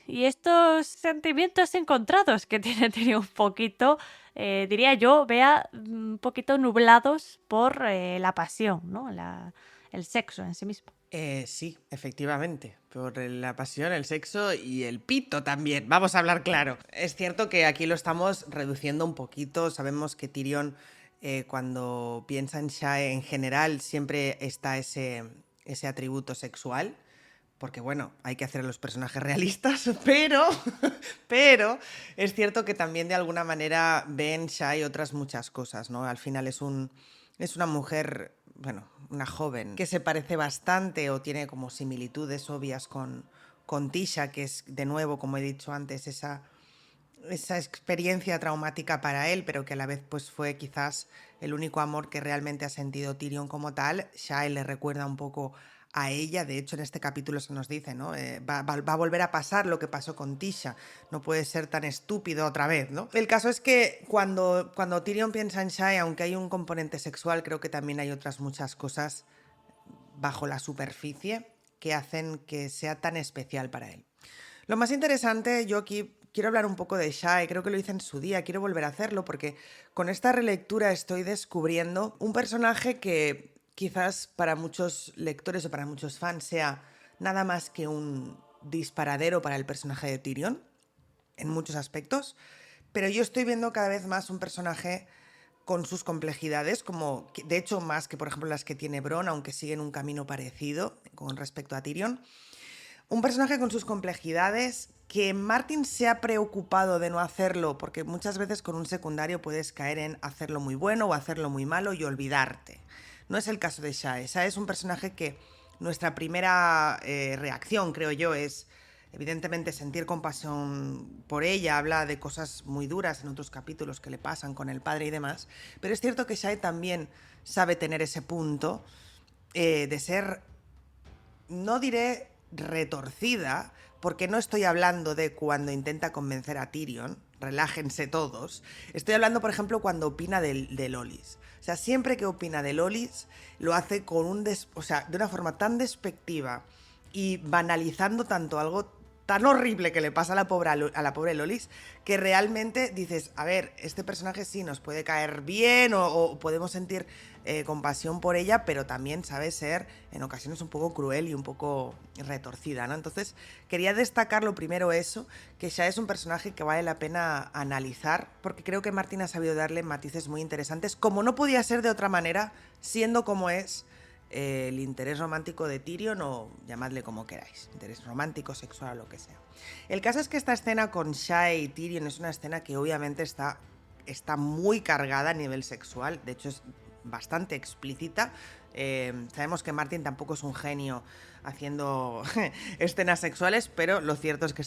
y estos sentimientos encontrados que tiene un poquito, diría yo, un poquito nublados por la pasión, ¿no? El sexo en sí mismo. Sí, efectivamente, por la pasión, el sexo y el pito también, vamos a hablar claro. Es cierto que aquí lo estamos reduciendo un poquito, sabemos que Tyrion cuando piensa en Shae en general siempre está ese atributo sexual, porque bueno, hay que hacer a los personajes realistas, pero es cierto que también de alguna manera ve en Shae otras muchas cosas, ¿no? Al final es una mujer, bueno, una joven que se parece bastante o tiene como similitudes obvias con Tisha, que es de nuevo, como he dicho antes, esa experiencia traumática para él, pero que a la vez pues fue quizás el único amor que realmente ha sentido Tyrion como tal. Shae le recuerda un poco a ella. De hecho, en este capítulo se nos dice, ¿no? Va a volver a pasar lo que pasó con Tisha. No puede ser tan estúpido otra vez, ¿no? El caso es que cuando Tyrion piensa en Shae, aunque hay un componente sexual, creo que también hay otras muchas cosas bajo la superficie que hacen que sea tan especial para él. Lo más interesante, yo aquí quiero hablar un poco de Shae, creo que lo hice en su día, quiero volver a hacerlo porque con esta relectura estoy descubriendo un personaje que quizás para muchos lectores o para muchos fans sea nada más que un disparadero para el personaje de Tyrion, en muchos aspectos, pero yo estoy viendo cada vez más un personaje con sus complejidades, como de hecho más que por ejemplo las que tiene Bronn, aunque siguen un camino parecido con respecto a Tyrion. Un personaje con sus complejidades que Martin se ha preocupado de no hacerlo, porque muchas veces con un secundario puedes caer en hacerlo muy bueno o hacerlo muy malo y olvidarte. No es el caso de Shae. Shae es un personaje que nuestra primera reacción, creo yo, es evidentemente sentir compasión por ella. Habla de cosas muy duras en otros capítulos que le pasan con el padre y demás, pero es cierto que Shae también sabe tener ese punto de ser, no diré retorcida, porque no estoy hablando de cuando intenta convencer a Tyrion, relájense todos. Estoy hablando, por ejemplo, cuando opina de Lolis. O sea, siempre que opina de Lolis, lo hace con de una forma tan despectiva y banalizando tanto algo tan horrible que le pasa a la pobre Lolis, que realmente dices, a ver, este personaje sí nos puede caer bien o podemos sentir compasión por ella, pero también sabe ser en ocasiones un poco cruel y un poco retorcida, ¿no? Entonces quería destacar lo primero eso, que Shae es un personaje que vale la pena analizar, porque creo que Martin ha sabido darle matices muy interesantes, como no podía ser de otra manera, siendo como es el interés romántico de Tyrion, o llamadle como queráis, interés romántico, sexual o lo que sea. El caso es que esta escena con Shae y Tyrion es una escena que obviamente está muy cargada a nivel sexual, de hecho es bastante explícita. Sabemos que Martin tampoco es un genio haciendo escenas sexuales, pero lo cierto es que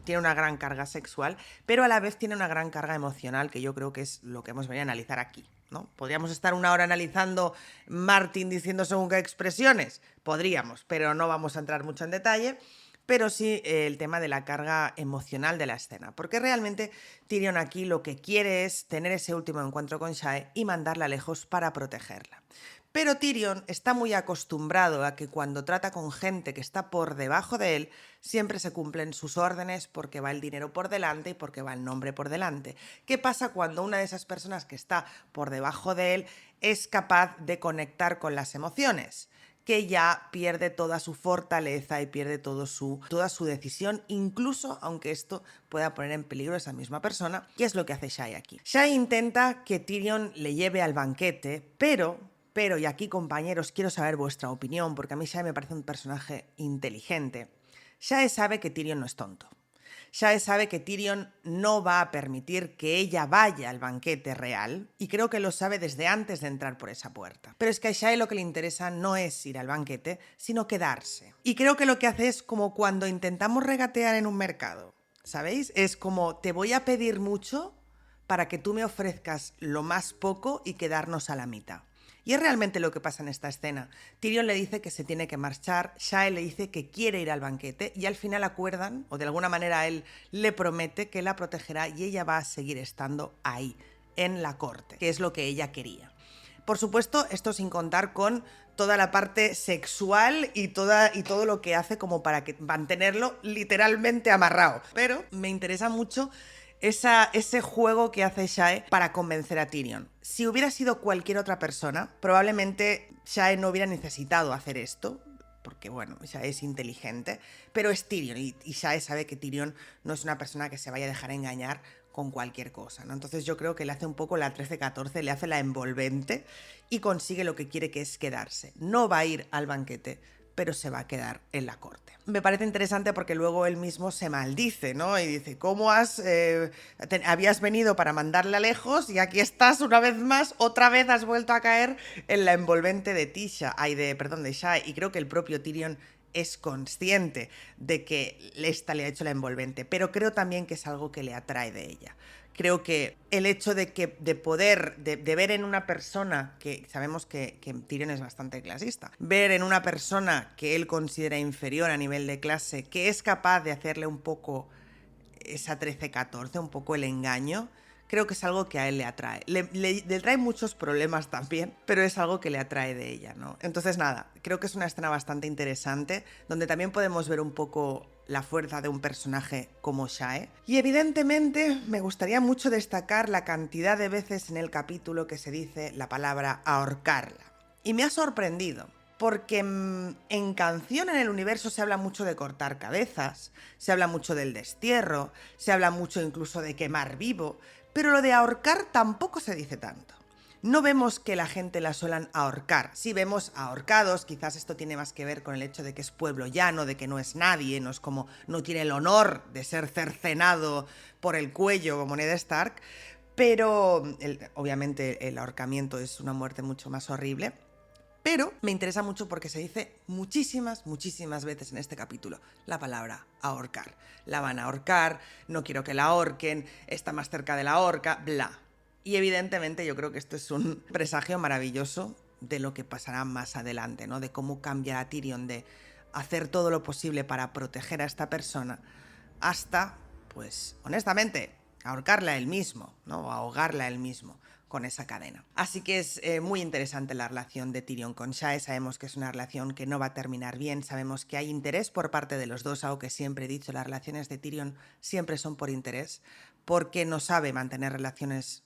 tiene una gran carga sexual, pero a la vez tiene una gran carga emocional, que yo creo que es lo que hemos venido a analizar aquí, ¿no? ¿Podríamos estar una hora analizando Martin diciendo según qué expresiones? Podríamos, pero no vamos a entrar mucho en detalle. Pero sí el tema de la carga emocional de la escena, porque realmente Tyrion aquí lo que quiere es tener ese último encuentro con Shae y mandarla lejos para protegerla. Pero Tyrion está muy acostumbrado a que cuando trata con gente que está por debajo de él, siempre se cumplen sus órdenes porque va el dinero por delante y porque va el nombre por delante. ¿Qué pasa cuando una de esas personas que está por debajo de él es capaz de conectar con las emociones? Que ya pierde toda su fortaleza y pierde toda su decisión, incluso aunque esto pueda poner en peligro a esa misma persona, que es lo que hace Shae aquí. Shae intenta que Tyrion le lleve al banquete, pero, y aquí compañeros quiero saber vuestra opinión, porque a mí Shae me parece un personaje inteligente. Shae sabe que Tyrion no es tonto. Shae sabe que Tyrion no va a permitir que ella vaya al banquete real, y creo que lo sabe desde antes de entrar por esa puerta. Pero es que a Shae lo que le interesa no es ir al banquete, sino quedarse. Y creo que lo que hace es como cuando intentamos regatear en un mercado, ¿sabéis? Es como te voy a pedir mucho para que tú me ofrezcas lo más poco y quedarnos a la mitad. Y es realmente lo que pasa en esta escena. Tyrion le dice que se tiene que marchar, Shae le dice que quiere ir al banquete y al final acuerdan, o de alguna manera él le promete que la protegerá y ella va a seguir estando ahí, en la corte, que es lo que ella quería. Por supuesto, esto sin contar con toda la parte sexual y todo lo que hace como para mantenerlo literalmente amarrado. Pero me interesa mucho ese juego que hace Shae para convencer a Tyrion. Si hubiera sido cualquier otra persona, probablemente Shae no hubiera necesitado hacer esto, porque bueno, Shae es inteligente, pero es Tyrion y Shae sabe que Tyrion no es una persona que se vaya a dejar engañar con cualquier cosa, ¿no? Entonces yo creo que le hace un poco la 13-14, le hace la envolvente y consigue lo que quiere, que es quedarse. No va a ir al banquete, pero se va a quedar en la corte. Me parece interesante porque luego él mismo se maldice, ¿no? Y dice, ¿cómo habías venido para mandarla lejos y aquí estás una vez más, otra vez has vuelto a caer en la envolvente de de Shae? Y creo que el propio Tyrion es consciente de que esta le ha hecho la envolvente, pero creo también que es algo que le atrae de ella, Creo que el hecho de ver en una persona, que sabemos que Tyrion es bastante clasista, ver en una persona que él considera inferior a nivel de clase, que es capaz de hacerle un poco esa 13-14, un poco el engaño, creo que es algo que a él le atrae. Le trae muchos problemas también, pero es algo que le atrae de ella, ¿no? Entonces nada, creo que es una escena bastante interesante, donde también podemos ver un poco la fuerza de un personaje como Shae. Y evidentemente me gustaría mucho destacar la cantidad de veces en el capítulo que se dice la palabra ahorcarla. Y me ha sorprendido, porque en Canción en el Universo se habla mucho de cortar cabezas, se habla mucho del destierro, se habla mucho incluso de quemar vivo, pero lo de ahorcar tampoco se dice tanto. No vemos que la gente la suelan ahorcar. Sí vemos ahorcados, quizás esto tiene más que ver con el hecho de que es pueblo llano, de que no es nadie, no es como, no tiene el honor de ser cercenado por el cuello como Ned Stark, pero obviamente el ahorcamiento es una muerte mucho más horrible. Pero me interesa mucho porque se dice muchísimas veces en este capítulo la palabra ahorcar. La van a ahorcar, no quiero que la ahorquen, está más cerca de la horca, bla. Y evidentemente yo creo que esto es un presagio maravilloso de lo que pasará más adelante, ¿no? De cómo cambiará Tyrion de hacer todo lo posible para proteger a esta persona hasta, pues, honestamente, ahorcarla él mismo, ¿no? O ahogarla él mismo con esa cadena. Así que es muy interesante la relación de Tyrion con Shae. Sabemos que es una relación que no va a terminar bien, sabemos que hay interés por parte de los dos, algo que siempre he dicho, las relaciones de Tyrion siempre son por interés, porque no sabe mantener relaciones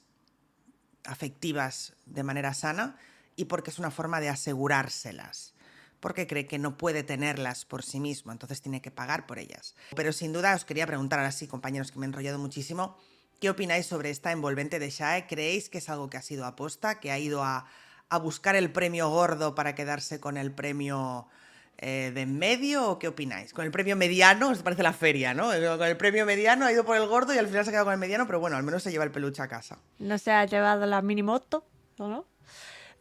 afectivas de manera sana y porque es una forma de asegurárselas, porque cree que no puede tenerlas por sí mismo, entonces tiene que pagar por ellas. Pero sin duda os quería preguntar ahora sí, compañeros, que me he enrollado muchísimo, ¿qué opináis sobre esta envolvente de Shae? ¿Creéis que es algo que ha sido aposta, que ha ido a buscar el premio gordo para quedarse con el premio de en medio, o qué opináis? Con el premio mediano, os parece la feria, ¿no? Con el premio mediano ha ido por el gordo y al final se ha quedado con el mediano, pero bueno, al menos se lleva el peluche a casa. No se ha llevado la minimoto, ¿no?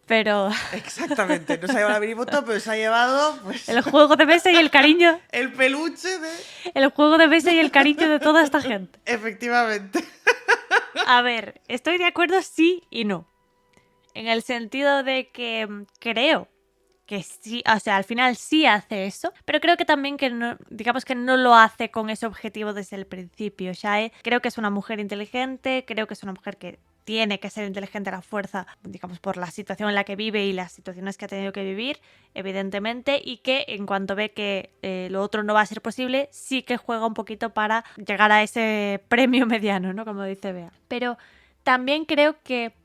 Pero Exactamente, no se ha llevado la minimoto, pero se ha llevado pues, el juego de mesa y el cariño. el peluche de... El juego de mesa y el cariño de toda esta gente. Efectivamente. A ver, estoy de acuerdo sí y no. En el sentido de que creo que sí, o sea, al final sí hace eso, pero creo que también que no, digamos que no lo hace con ese objetivo desde el principio. Shae creo que es una mujer inteligente, creo que es una mujer que tiene que ser inteligente a la fuerza, digamos, por la situación en la que vive y las situaciones que ha tenido que vivir, evidentemente, y que en cuanto ve que lo otro no va a ser posible, sí que juega un poquito para llegar a ese premio mediano, ¿no? Como dice Bea. Pero también creo que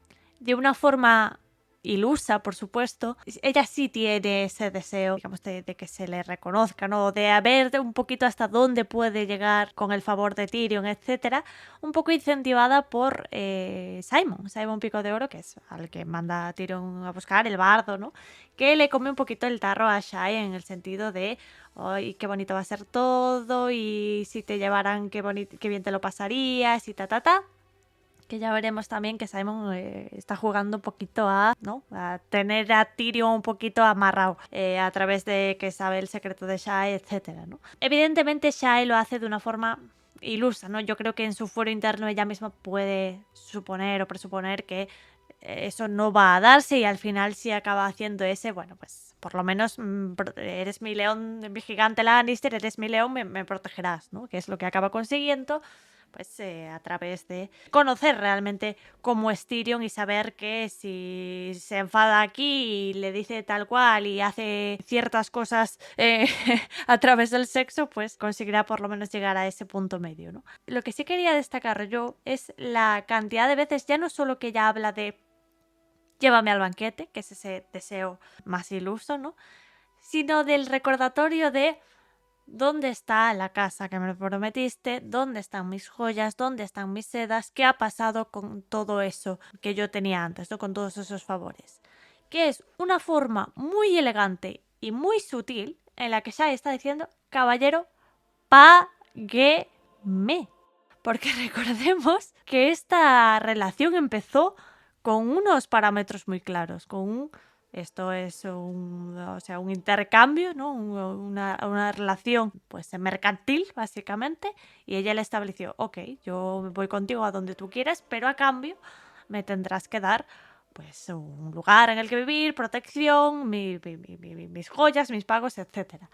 de una forma ilusa, por supuesto, ella sí tiene ese deseo, digamos, de que se le reconozca, ¿no? De ver un poquito hasta dónde puede llegar con el favor de Tyrion, etcétera, un poco incentivada por Simon Pico de Oro, que es al que manda a Tyrion a buscar, el bardo, ¿no? Que le come un poquito el tarro a Shae en el sentido de ¡ay, qué bonito va a ser todo! Y si te llevaran, qué bien te lo pasarías y ta. Que ya veremos también que Simon está jugando un poquito ¿no? A tener a Tyrion un poquito amarrado a través de que sabe el secreto de Shae, etcétera, ¿no? Evidentemente Shae lo hace de una forma ilusa, ¿no? Yo creo que en su fuero interno ella misma puede suponer o presuponer que eso no va a darse y al final si acaba haciendo ese, bueno, pues por lo menos eres mi león, mi gigante Lannister, eres mi león, me protegerás, ¿no? Que es lo que acaba consiguiendo, pues a través de conocer realmente cómo es Tyrion y saber que si se enfada aquí y le dice tal cual y hace ciertas cosas a través del sexo, pues conseguirá por lo menos llegar a ese punto medio, ¿no? Lo que sí quería destacar yo es la cantidad de veces, ya no solo que ella habla de llévame al banquete, que es ese deseo más iluso, ¿no? Sino del recordatorio de ¿dónde está la casa que me prometiste? ¿Dónde están mis joyas? ¿Dónde están mis sedas? ¿Qué ha pasado con todo eso que yo tenía antes, ¿no? Con todos esos favores. Que es una forma muy elegante y muy sutil en la que Shae está diciendo, caballero, págueme. Porque recordemos que esta relación empezó con unos parámetros muy claros, con Esto es un intercambio, ¿no? Una relación pues mercantil, básicamente, y ella le estableció, ok, yo voy contigo a donde tú quieras, pero a cambio me tendrás que dar pues un lugar en el que vivir, protección, mis joyas, mis pagos, etcétera.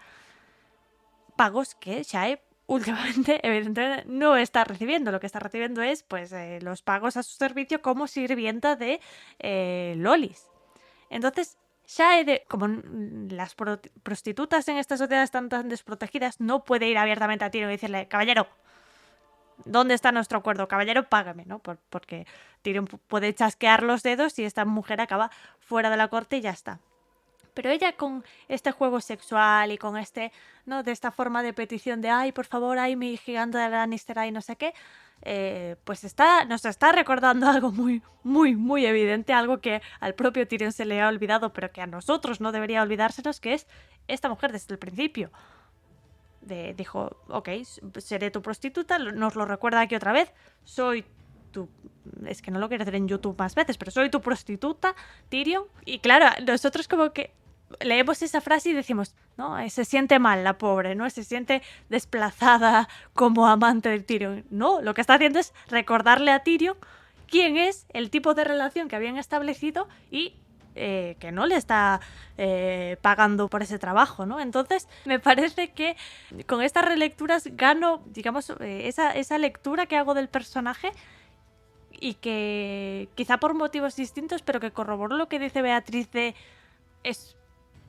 Pagos que Shae últimamente, evidentemente, no está recibiendo. Lo que está recibiendo es pues los pagos a su servicio como sirvienta de lolis. Entonces, Shae, como las prostitutas en esta sociedad están tan desprotegidas, no puede ir abiertamente a Tyrion y decirle, caballero, ¿dónde está nuestro acuerdo? Caballero, págame, ¿no? Porque Tyrion puede chasquear los dedos y esta mujer acaba fuera de la corte y ya está. Pero ella con este juego sexual y con ¿no? De esta forma de petición de, ay, por favor, ay, mi gigante de Lannister, ay, no sé qué, pues nos está recordando algo muy, muy, muy evidente, algo que al propio Tyrion se le ha olvidado, pero que a nosotros no debería olvidársenos, que es esta mujer desde el principio. Dijo, ok, seré tu prostituta, nos lo recuerda aquí otra vez, soy tu... Es que no lo quiero hacer en YouTube más veces, pero soy tu prostituta, Tyrion. Y claro, nosotros como que leemos esa frase y decimos, no, se siente mal la pobre, ¿no? Se siente desplazada como amante de Tyrion. No, lo que está haciendo es recordarle a Tyrion quién es, el tipo de relación que habían establecido y que no le está pagando por ese trabajo, ¿no? Entonces, me parece que con estas relecturas gano, digamos, esa lectura que hago del personaje y que quizá por motivos distintos, pero que corroboró lo que dice Beatriz de es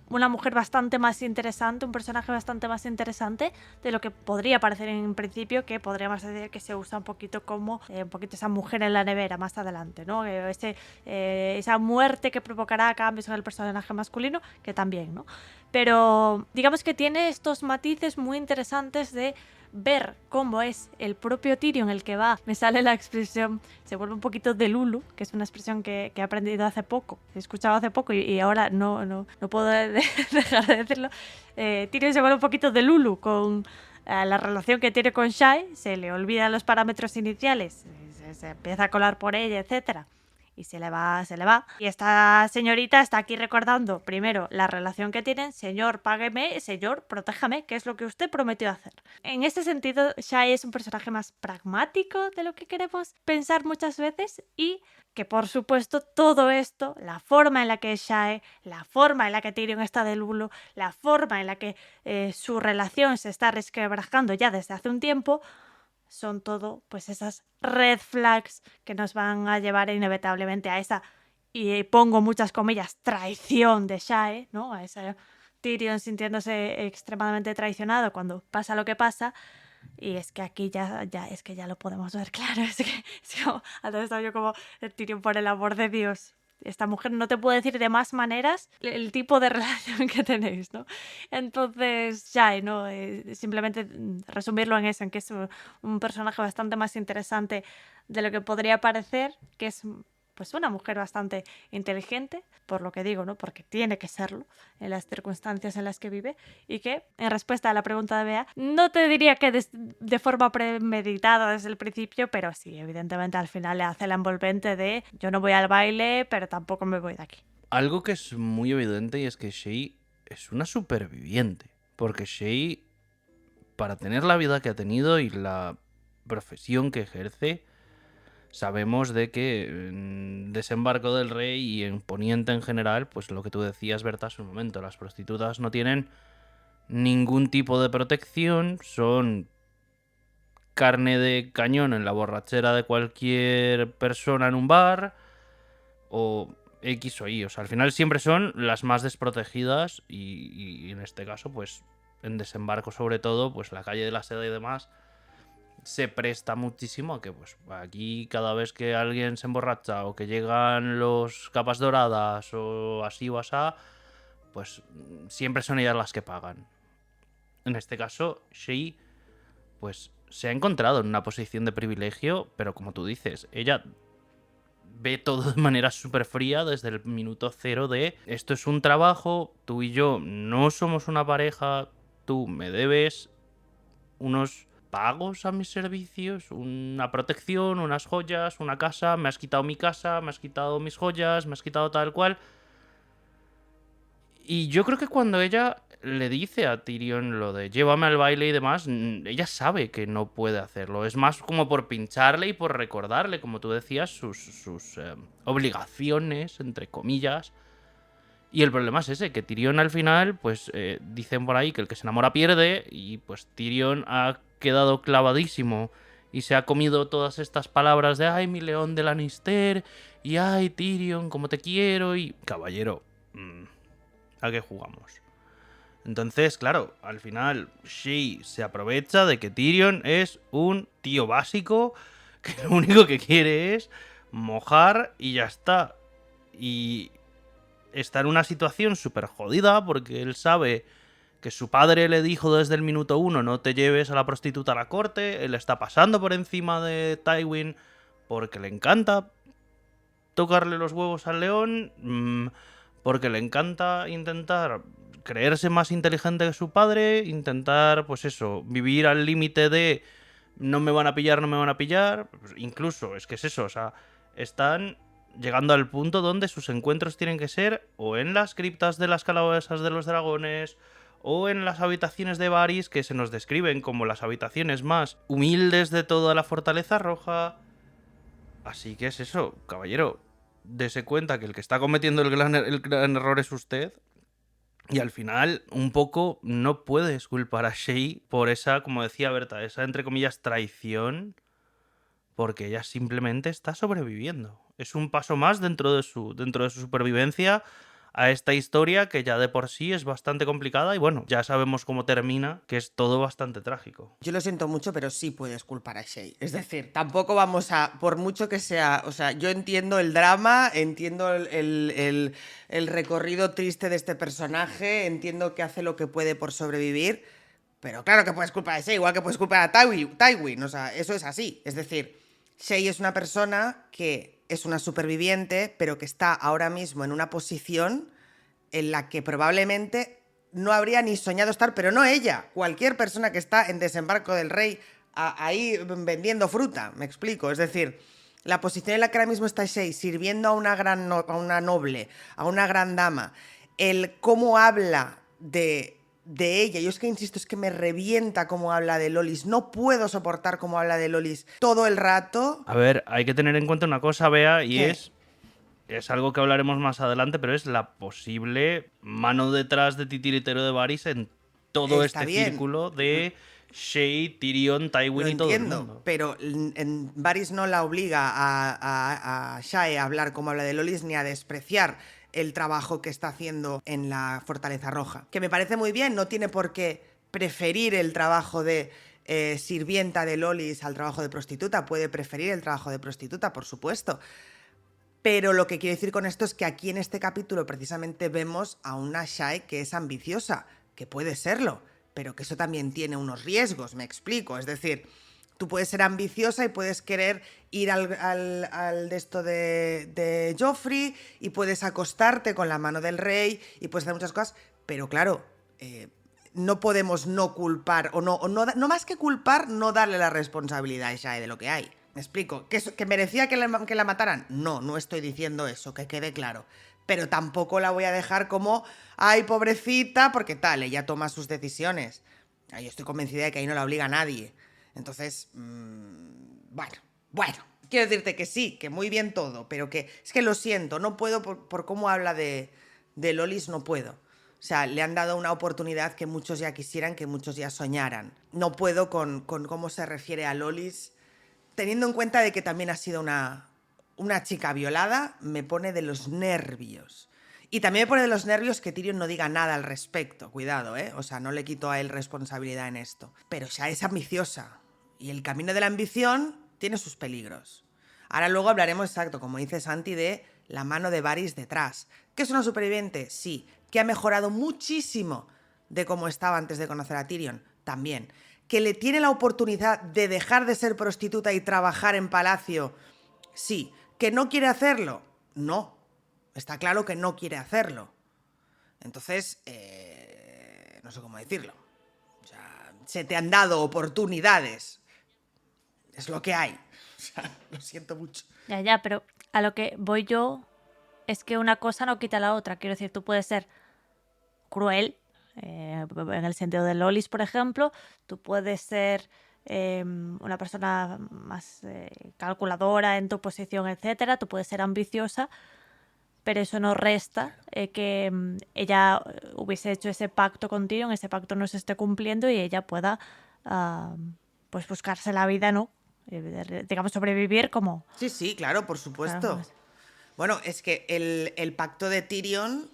una mujer bastante más interesante, un personaje bastante más interesante de lo que podría parecer en principio, que podríamos decir que se usa un poquito como un poquito esa mujer en la nevera más adelante, ¿no? Esa muerte que provocará cambios en el personaje masculino, que también, ¿no? Pero digamos que tiene estos matices muy interesantes de ver cómo es el propio Tyrion el que va, me sale la expresión, se vuelve un poquito de Lulu, que es una expresión que he aprendido hace poco, he escuchado hace poco y ahora no puedo dejar de decirlo. Tyrion se vuelve un poquito de Lulu con la relación que tiene con Shae, se le olvidan los parámetros iniciales, se empieza a colar por ella, etcétera. Y se le va. Y esta señorita está aquí recordando, primero, la relación que tienen. Señor, págueme. Señor, protéjame, que es lo que usted prometió hacer. En este sentido, Shae es un personaje más pragmático de lo que queremos pensar muchas veces y que, por supuesto, todo esto, la forma en la que es Shae, la forma en la que Tyrion está de Lulu, la forma en la que su relación se está resquebrajando ya desde hace un tiempo, son todo pues esas red flags que nos van a llevar inevitablemente a esa, y pongo muchas comillas, traición de Shae, ¿no? A ese Tyrion sintiéndose extremadamente traicionado cuando pasa lo que pasa. Y es que aquí ya es que ya lo podemos ver claro. Es como, antes estaba yo como, Tyrion, por el amor de Dios, esta mujer no te puede decir de más maneras el tipo de relación que tenéis, ¿no? Entonces, ya, ¿no? Simplemente resumirlo en eso, en que es un personaje bastante más interesante de lo que podría parecer, que es pues una mujer bastante inteligente, por lo que digo, ¿no? Porque tiene que serlo en las circunstancias en las que vive, y que, en respuesta a la pregunta de Bea, no te diría que de forma premeditada desde el principio, pero sí, evidentemente al final le hace la envolvente de yo no voy al baile, pero tampoco me voy de aquí. Algo que es muy evidente y es que Shae es una superviviente, porque Shae, para tener la vida que ha tenido y la profesión que ejerce, sabemos de que en Desembarco del Rey y en Poniente en general, pues lo que tú decías, Berta, hace un momento, las prostitutas no tienen ningún tipo de protección, son carne de cañón en la borrachera de cualquier persona en un bar, o X o Y. O sea, al final siempre son las más desprotegidas y en este caso, pues en Desembarco sobre todo, pues la calle de la Seda y demás se presta muchísimo a que pues aquí cada vez que alguien se emborracha o que llegan los capas doradas o así o asá, pues siempre son ellas las que pagan. En este caso, Shae pues se ha encontrado en una posición de privilegio, pero como tú dices, ella ve todo de manera súper fría desde el minuto cero de esto es un trabajo, tú y yo no somos una pareja, tú me debes unos pagos a mis servicios, una protección, unas joyas, una casa, me has quitado mi casa, me has quitado mis joyas, me has quitado tal cual. Y yo creo que cuando ella le dice a Tyrion lo de llévame al baile y demás, ella sabe que no puede hacerlo. Es más como por pincharle y por recordarle, como tú decías, sus obligaciones, entre comillas. Y el problema es ese, que Tyrion al final, pues dicen por ahí que el que se enamora pierde, y pues Tyrion ha quedado clavadísimo y se ha comido todas estas palabras de ay, mi león de Lannister, y ay, Tyrion, cómo te quiero, y caballero, ¿a qué jugamos? Entonces, claro, al final Shae se aprovecha de que Tyrion es un tío básico que lo único que quiere es mojar y ya está. Y está en una situación súper jodida porque él sabe que su padre le dijo desde el minuto 1 no te lleves a la prostituta a la corte. Él está pasando por encima de Tywin porque le encanta tocarle los huevos al león, porque le encanta intentar creerse más inteligente que su padre, intentar, pues eso, vivir al límite de no me van a pillar, no me van a pillar. Pues incluso, es que es eso, o sea, están llegando al punto donde sus encuentros tienen que ser o en las criptas de las calabazas de los dragones o en las habitaciones de Varys, que se nos describen como las habitaciones más humildes de toda la Fortaleza Roja. Así que es eso, caballero. Dese cuenta que el que está cometiendo el gran error es usted. Y al final, un poco, no puedes culpar a Shae por esa, como decía Berta, esa entre comillas traición, porque ella simplemente está sobreviviendo. Es un paso más dentro de su supervivencia a esta historia que ya de por sí es bastante complicada y bueno, ya sabemos cómo termina, que es todo bastante trágico. Yo lo siento mucho, pero sí puedes culpar a Shae. Es decir, tampoco vamos a, por mucho que sea, o sea, yo entiendo el drama, entiendo el recorrido triste de este personaje, entiendo que hace lo que puede por sobrevivir, pero claro que puedes culpar a Shae, igual que puedes culpar a Tywin, o sea, eso es así. Es decir, Shae es una persona que es una superviviente, pero que está ahora mismo en una posición en la que probablemente no habría ni soñado estar, pero no ella, cualquier persona que está en Desembarco del Rey ahí vendiendo fruta, me explico, es decir, la posición en la que ahora mismo está Shae, sirviendo a una noble, a una gran dama, el cómo habla de ella, yo es que insisto, es que me revienta cómo habla de Lolis, no puedo soportar cómo habla de Lolis todo el rato. A ver, hay que tener en cuenta una cosa, Bea, y ¿Qué? es algo que hablaremos más adelante, pero es la posible mano detrás de titiritero de Varys en todo Está este bien, círculo de Shae, Tyrion, Tywin lo y todo el entiendo, mundo. pero Varys no la obliga a Shae a hablar como habla de Lolis ni a despreciar el trabajo que está haciendo en la Fortaleza Roja. Que me parece muy bien, no tiene por qué preferir el trabajo de sirvienta de Lolis al trabajo de prostituta, puede preferir el trabajo de prostituta, por supuesto. Pero lo que quiero decir con esto es que aquí en este capítulo precisamente vemos a una Shae que es ambiciosa, que puede serlo, pero que eso también tiene unos riesgos, me explico. Es decir, tú puedes ser ambiciosa y puedes querer ir al de esto de Joffrey y puedes acostarte con la mano del rey y puedes hacer muchas cosas, pero claro, no podemos no culpar o no más que culpar, no darle la responsabilidad a Shae de lo que hay. ¿Me explico? ¿Que merecía que la mataran? No, no estoy diciendo eso, que quede claro. Pero tampoco la voy a dejar como, ay, pobrecita, porque tal, ella toma sus decisiones. Yo estoy convencida de que ahí no la obliga a nadie. Entonces, bueno, quiero decirte que sí, que muy bien todo, pero que es que lo siento, no puedo por cómo habla de Lolis, no puedo. O sea, le han dado una oportunidad que muchos ya quisieran, que muchos ya soñaran. No puedo con cómo se refiere a Lolis. Teniendo en cuenta de que también ha sido una chica violada, me pone de los nervios. Y también me pone de los nervios que Tyrion no diga nada al respecto. Cuidado, ¿eh? O sea, no le quito a él responsabilidad en esto. Pero ya es ambiciosa. Y el camino de la ambición tiene sus peligros. Ahora luego hablaremos, exacto, como dice Santi, de la mano de Varys detrás. ¿Que es una superviviente? Sí. ¿Que ha mejorado muchísimo de cómo estaba antes de conocer a Tyrion? También. ¿Que le tiene la oportunidad de dejar de ser prostituta y trabajar en palacio? Sí. ¿Que no quiere hacerlo? No. Está claro que no quiere hacerlo. Entonces, no sé cómo decirlo. O sea, se te han dado oportunidades. Es lo que hay. O sea, lo siento mucho. Ya, pero a lo que voy yo es que una cosa no quita la otra. Quiero decir, tú puedes ser cruel, en el sentido de lolis, por ejemplo. Tú puedes ser una persona más calculadora en tu posición, etcétera. Tú puedes ser ambiciosa, pero eso no resta que ella hubiese hecho ese pacto con Tyrion, ese pacto no se esté cumpliendo y ella pueda pues buscarse la vida, ¿no? Digamos, sobrevivir como... Sí, claro, por supuesto. Claro, Bueno, es que el pacto de Tyrion...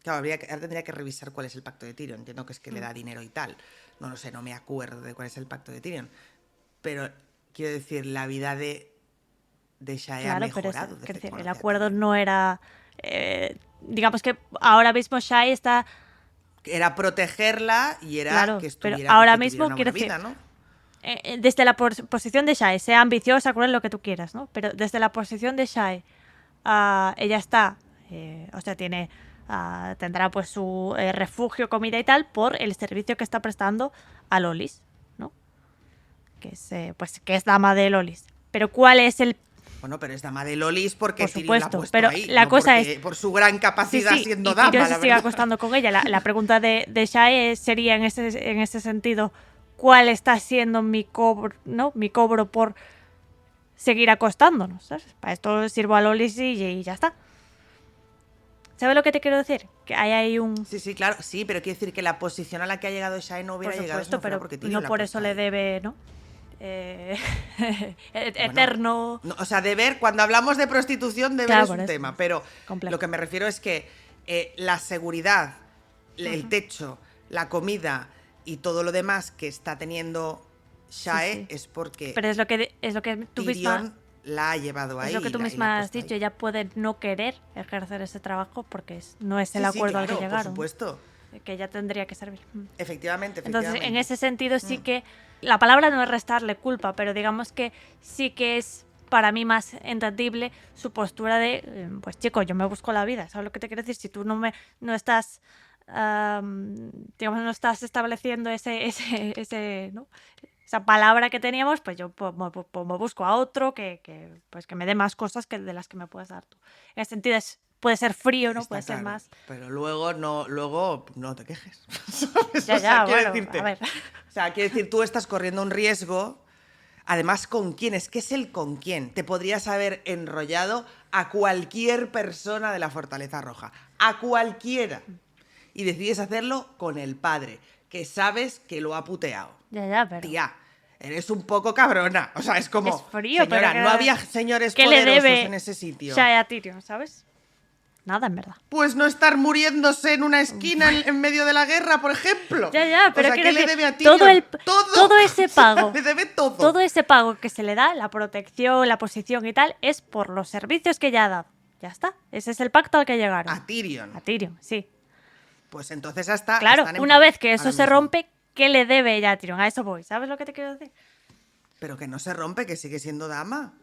Claro, ahora tendría que revisar cuál es el pacto de Tyrion. Entiendo que es que le da dinero y tal. No lo sé, no me acuerdo de cuál es el pacto de Tyrion. Pero quiero decir, la vida de Shae ha claro, pero mejorado. desde que el conoce a acuerdo Tyrion. no era... digamos que ahora mismo Shae está... Era protegerla y era Claro, que pero estuviera, ahora que mismo, tuviera una buena quiero vida, ¿no? desde la posición de Shae, sea ambiciosa, cruel, lo que tú quieras, ¿no? Pero desde la posición de Shae, ella está, o sea, tendrá pues su refugio, comida y tal, por el servicio que está prestando a Lolis, ¿no? Que es dama de Lolis. Pero ¿cuál es el...? Bueno, pero es dama de Lolis porque Por Tyrion la ha supuesto, puesto pero ahí, la no cosa porque, es... por su gran capacidad Sí, siendo y dama, Tyrion se la sigue verdad. acostando con ella. La pregunta de Shae sería en ese sentido, ¿cuál está siendo mi cobro, ¿no? Mi cobro por seguir acostándonos, ¿sabes? Para esto sirvo a Lolis y ya está. ¿Sabes lo que te quiero decir? Que hay un... Sí, claro, sí, pero quiero decir que la posición a la que ha llegado Shae no hubiera Por llegado si supuesto, no fuera pero porque Tyrion no la ha por puesto eso le ahí. debe, ¿no? Eh, Bueno, eterno... no, o sea, deber, cuando hablamos de prostitución, deber Claro, es por un eso. tema, pero Complejo. lo que me refiero es que la seguridad, el techo, la comida y todo lo demás que está teniendo Shae Sí. es porque Pero es lo que tú misma... Tyrion la ha llevado ahí. Es lo que tú y la ha misma has puesto dicho, ahí. ella puede no querer ejercer ese trabajo porque no es el Sí, acuerdo al que claro, por llegaron. supuesto. Que ella tendría que servir. Efectivamente. Entonces, en ese sentido sí que la palabra no es restarle culpa, pero digamos que sí que es para mí más entendible su postura de, pues chico, yo me busco la vida, ¿sabes lo que te quiero decir? Si tú no estás, digamos, no estás estableciendo ¿no? Esa palabra que teníamos, pues yo me busco a otro pues que me dé más cosas que de las que me puedes dar tú. En ese sentido puede ser frío, ¿no? Está Puede ser claro, más... pero luego no te quejes. ¿Sabes? Ya, O sea, quiero bueno, decirte. a ver. O sea, quiero decir, tú estás corriendo un riesgo. Además, ¿con quién? Es que es el con quién. Te podrías haber enrollado a cualquier persona de la Fortaleza Roja. A cualquiera. Y decides hacerlo con el padre, que sabes que lo ha puteado. Ya, pero... Tía, eres un poco cabrona. O sea, es como... Es frío, señora, pero no había señores ¿qué le poderosos debe en ese sitio. Shae a Tyrion, ¿sabes? Nada, en verdad. Pues no estar muriéndose en una esquina en medio de la guerra, por ejemplo. Ya, pero o sea, quiero ¿qué le decir, debe a Tyrion? todo ese O sea, pago, le debe todo. todo ese pago que se le da, la protección, la posición y tal, es por los servicios que ya ha dado. Ya está. Ese es el pacto al que llegaron. A Tyrion. A Tyrion, sí. Pues entonces hasta... Claro, están en una paz vez que eso ahora se mismo. rompe, ¿qué le debe ella a Tyrion? A eso voy. ¿Sabes lo que te quiero decir? Pero que no se rompe, que sigue siendo dama.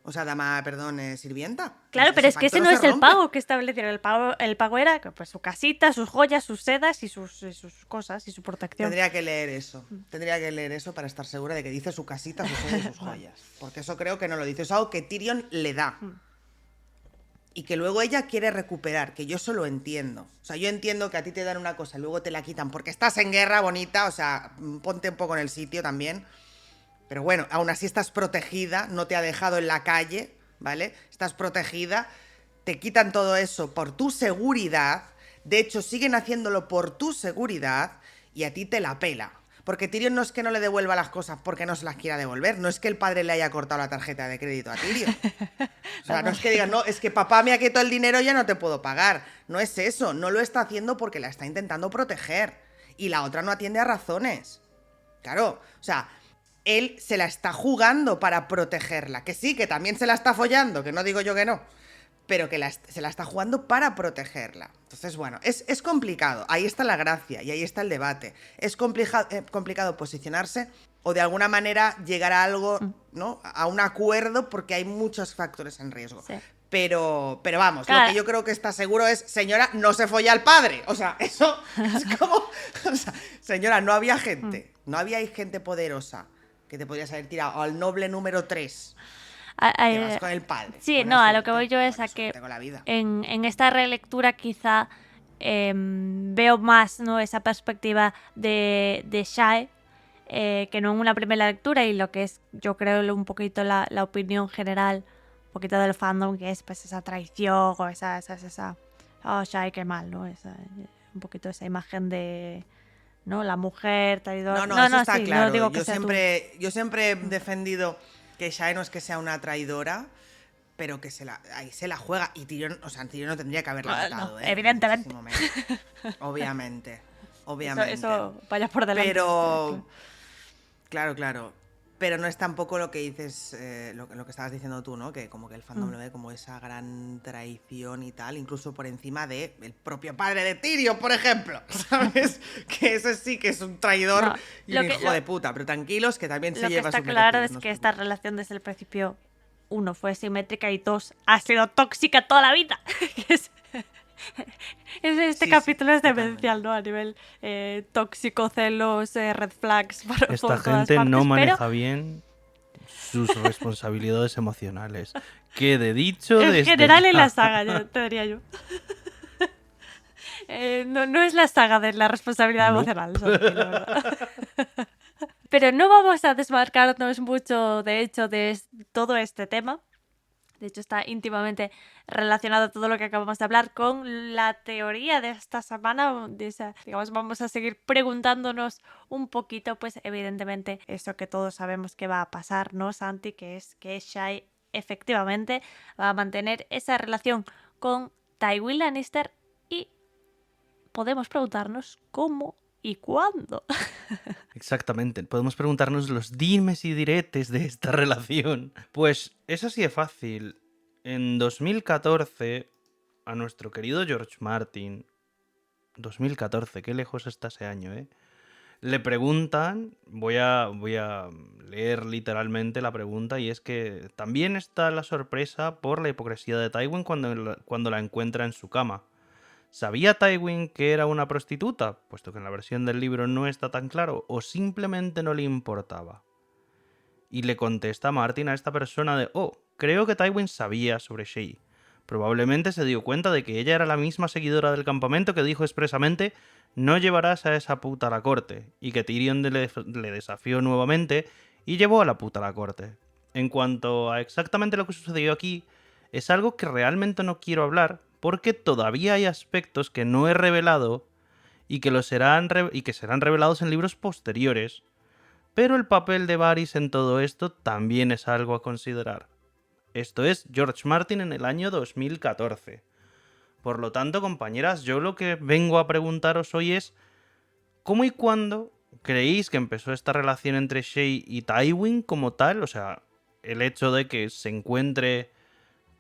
O sea, dama, perdón, sirvienta. Claro, pero es que pacto ese no se es el rompe. pago que establecieron. El pago era pues, su casita, sus joyas, sus sedas y sus cosas y su protección. Tendría que leer eso. Tendría que leer eso para estar segura de que dice su casita, sus joyas y sus joyas. Porque eso creo que no lo dice. Es algo que Tyrion le da. Y que luego ella quiere recuperar, que yo eso lo entiendo. O sea, yo entiendo que a ti te dan una cosa y luego te la quitan porque estás en guerra, bonita, o sea, ponte un poco en el sitio también. Pero bueno, aún así estás protegida, no te ha dejado en la calle, ¿vale? Estás protegida, te quitan todo eso por tu seguridad, de hecho siguen haciéndolo por tu seguridad y a ti te la pela. Porque Tyrion no es que no le devuelva las cosas porque no se las quiera devolver, no es que el padre le haya cortado la tarjeta de crédito a Tyrion. O sea, no es que diga, no, es que papá me ha quitado el dinero y ya no te puedo pagar. No es eso, no lo está haciendo porque la está intentando proteger. Y la otra no atiende a razones. Claro, o sea, él se la está jugando para protegerla. Que sí, que también se la está follando, que no digo yo que no. Pero que se la está jugando para protegerla. Entonces, bueno, es complicado. Ahí está la gracia y ahí está el debate. Es complicado posicionarse o de alguna manera llegar a algo, ¿no? A un acuerdo porque hay muchos factores en riesgo. Sí. Pero vamos, Claro. lo que yo creo que está seguro es, señora, no se folla al padre. O sea, eso es como... O sea, señora, no había gente. No había gente poderosa que te podrías haber tirado al noble número 3. Te vas con el padre. Sí, Buena no, a lo suerte, que voy yo es a buena que suerte con la vida. en esta relectura quizá veo más, ¿no?, esa perspectiva de Shae, que no en una primera lectura, y lo que es, yo creo, un poquito la opinión general, un poquito del fandom, que es pues esa traición o esa oh, Shae, qué mal, ¿no? Un poquito esa imagen de, ¿no?, la mujer traidora. No, eso está sí, claro. no digo que yo sea tú. yo siempre he defendido que Shae no es que sea una traidora, pero que ahí se la juega. Y Tyrion, o sea, Tyrion no tendría que haberla matado, No, evidentemente. En muchísimo menos. Obviamente. Eso vaya por delante. Pero, claro. Pero no es tampoco lo que dices, lo que estabas diciendo tú, ¿no? Que como que el fandom lo ve como esa gran traición y tal, incluso por encima de el propio padre de Tyrion, por ejemplo, ¿sabes? Que ese sí que es un traidor No, y un hijo de puta, pero tranquilos que también se Lo que lleva está su claro merecido, es no os que esta preocupéis. relación desde el principio, 1, fue simétrica y 2, ha sido tóxica toda la vida. Este Sí, capítulo es totalmente. demencial, ¿no? A nivel tóxico, celos, red flags por Esta todas gente partes, no pero maneja bien sus responsabilidades emocionales. Quede dicho en desde general en la ya. saga, te diría yo. No es la saga de la responsabilidad Nope. emocional, Santi, la verdad. Pero no vamos a desmarcarnos mucho, de hecho, de todo este tema. De hecho, está íntimamente relacionado todo lo que acabamos de hablar con la teoría de esta semana. Digamos, vamos a seguir preguntándonos un poquito, pues evidentemente, eso que todos sabemos que va a pasar, ¿no, Santi? Que es que Shae efectivamente va a mantener esa relación con Tywin Lannister, y podemos preguntarnos cómo y cuándo. Exactamente. Podemos preguntarnos los dimes y diretes de esta relación. Pues es así de fácil. En 2014, a nuestro querido George Martin, 2014, qué lejos está ese año, ¿eh? Le preguntan, voy a leer literalmente la pregunta, y es que también está la sorpresa por la hipocresía de Tywin cuando la encuentra en su cama. ¿Sabía Tywin que era una prostituta? Puesto que en la versión del libro no está tan claro, o simplemente no le importaba. Y le contesta Martin a esta persona de, creo que Tywin sabía sobre Shae. Probablemente se dio cuenta de que ella era la misma seguidora del campamento que dijo expresamente, no llevarás a esa puta a la corte, y que Tyrion le desafió nuevamente y llevó a la puta a la corte. En cuanto a exactamente lo que sucedió aquí, es algo que realmente no quiero hablar, porque todavía hay aspectos que no he revelado y que serán revelados en libros posteriores, pero el papel de Varys en todo esto también es algo a considerar. Esto es George Martin en el año 2014. Por lo tanto, compañeras, yo lo que vengo a preguntaros hoy es ¿cómo y cuándo creéis que empezó esta relación entre Shae y Tywin como tal? O sea, el hecho de que se encuentre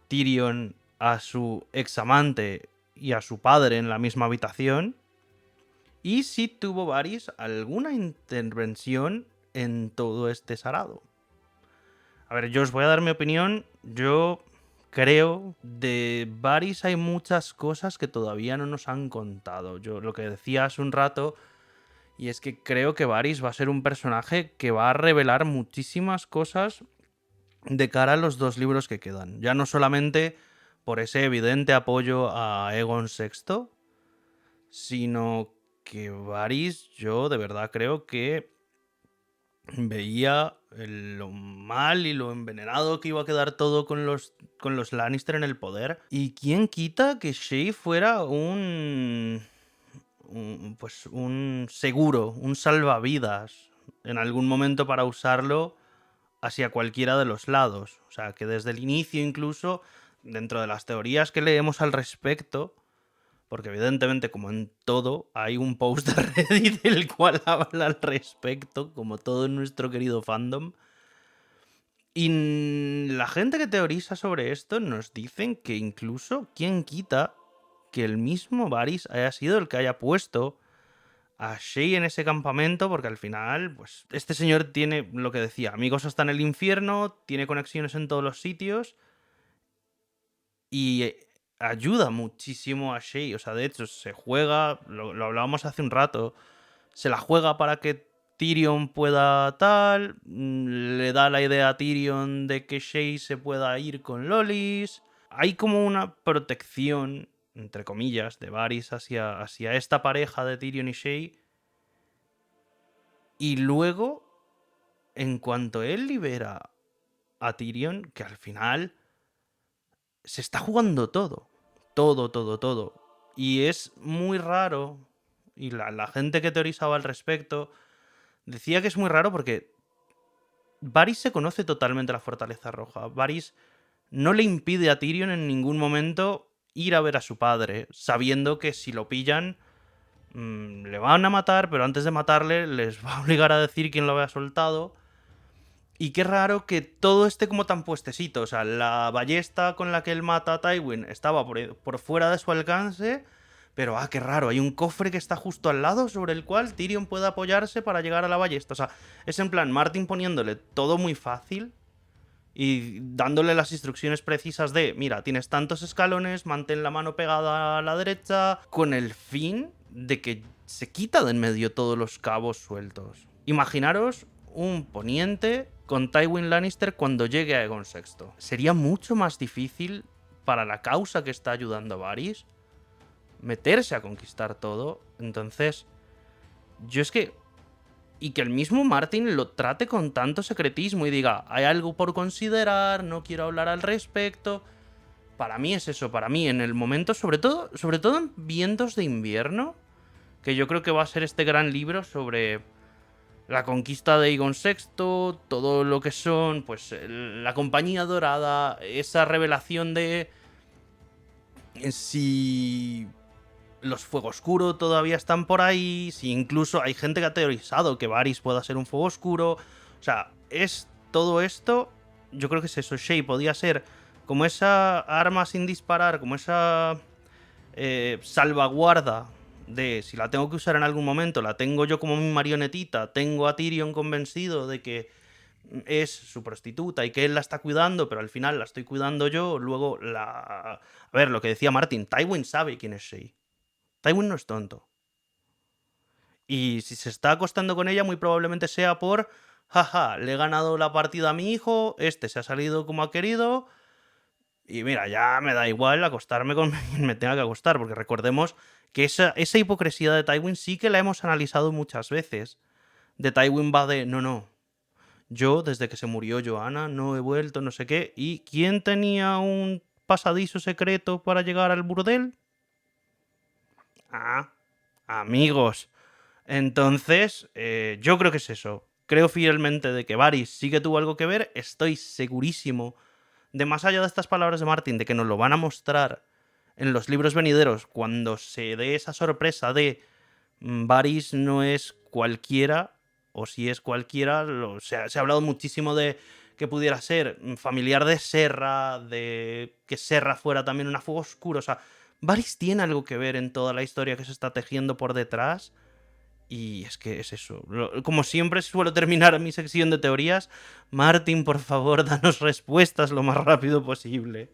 Tyrion a su examante y a su padre en la misma habitación. Y si tuvo Varys alguna intervención en todo este sarado. A ver, yo os voy a dar mi opinión. Yo creo de Varys hay muchas cosas que todavía no nos han contado. Yo lo que decía hace un rato, y es que creo que Varys va a ser un personaje que va a revelar muchísimas cosas de cara a los 2 libros que quedan. Ya no solamente por ese evidente apoyo a Aegon VI, sino que Varys, yo de verdad creo que veía lo mal y lo envenenado que iba a quedar todo con los Lannister en el poder. ¿Y quién quita que Shae fuera un seguro, un salvavidas en algún momento para usarlo hacia cualquiera de los lados? O sea, que desde el inicio, incluso dentro de las teorías que leemos al respecto, porque evidentemente, como en todo, hay un post de Reddit el cual habla al respecto, como todo en nuestro querido fandom. Y la gente que teoriza sobre esto nos dicen que incluso, ¿quién quita que el mismo Varys haya sido el que haya puesto a Shae en ese campamento? Porque al final, pues, este señor tiene, lo que decía, amigos hasta en el infierno, tiene conexiones en todos los sitios y ayuda muchísimo a Shae. O sea, de hecho, se juega, lo hablábamos hace un rato, se la juega para que Tyrion pueda tal, le da la idea a Tyrion de que Shae se pueda ir con Lolis. Hay como una protección entre comillas, de Varys hacia esta pareja de Tyrion y Shae. Y luego, en cuanto él libera a Tyrion, que al final se está jugando todo. Todo, todo, todo. Y es muy raro, y la gente que teorizaba al respecto decía que es muy raro porque Varys se conoce totalmente la Fortaleza Roja. Varys no le impide a Tyrion en ningún momento ir a ver a su padre, sabiendo que si lo pillan le van a matar, pero antes de matarle les va a obligar a decir quién lo había soltado. Y qué raro que todo esté como tan puestecito. O sea, la ballesta con la que él mata a Tywin estaba por fuera de su alcance. Pero, qué raro, hay un cofre que está justo al lado sobre el cual Tyrion puede apoyarse para llegar a la ballesta. O sea, es en plan Martin poniéndole todo muy fácil y dándole las instrucciones precisas de, mira, tienes tantos escalones, mantén la mano pegada a la derecha, con el fin de que se quita de en medio todos los cabos sueltos. Imaginaros un poniente con Tywin Lannister cuando llegue a Aegon VI. Sería mucho más difícil para la causa que está ayudando a Varys meterse a conquistar todo. Entonces, yo es que... Y que el mismo Martin lo trate con tanto secretismo y diga, hay algo por considerar, no quiero hablar al respecto. Para mí es eso, para mí en el momento, sobre todo en Vientos de Invierno, que yo creo que va a ser este gran libro sobre la conquista de Aegon VI, todo lo que son, pues, la Compañía Dorada, esa revelación de si los Fuego Oscuro todavía están por ahí, si incluso hay gente que ha teorizado que Varys pueda ser un Fuego Oscuro. O sea, es todo esto, yo creo que es eso. Shae podía ser como esa arma sin disparar, como esa salvaguarda de si la tengo que usar en algún momento, la tengo yo como mi marionetita, tengo a Tyrion convencido de que es su prostituta y que él la está cuidando, pero al final la estoy cuidando yo, luego la... A ver, lo que decía Martin, Tywin sabe quién es Shae. Tywin no es tonto. Y si se está acostando con ella, muy probablemente sea por... Jaja, le he ganado la partida a mi hijo, este se ha salido como ha querido... Y mira, ya me da igual acostarme con quien me tenga que acostar, porque recordemos que esa hipocresía de Tywin sí que la hemos analizado muchas veces. De Tywin va de, no, yo desde que se murió Joanna no he vuelto, no sé qué. ¿Y quién tenía un pasadizo secreto para llegar al burdel? Amigos. Entonces, yo creo que es eso. Creo fielmente de que Varys sí que tuvo algo que ver. Estoy segurísimo de, más allá de estas palabras de Martin, de que nos lo van a mostrar en los libros venideros cuando se dé esa sorpresa de Varys no es cualquiera, o si es cualquiera, se ha hablado muchísimo de que pudiera ser familiar de Serra, de que Serra fuera también una Fuego Oscuro. O sea, Varys tiene algo que ver en toda la historia que se está tejiendo por detrás. Y es que es eso. Como siempre suelo terminar mi sección de teorías, Martin, por favor, danos respuestas lo más rápido posible.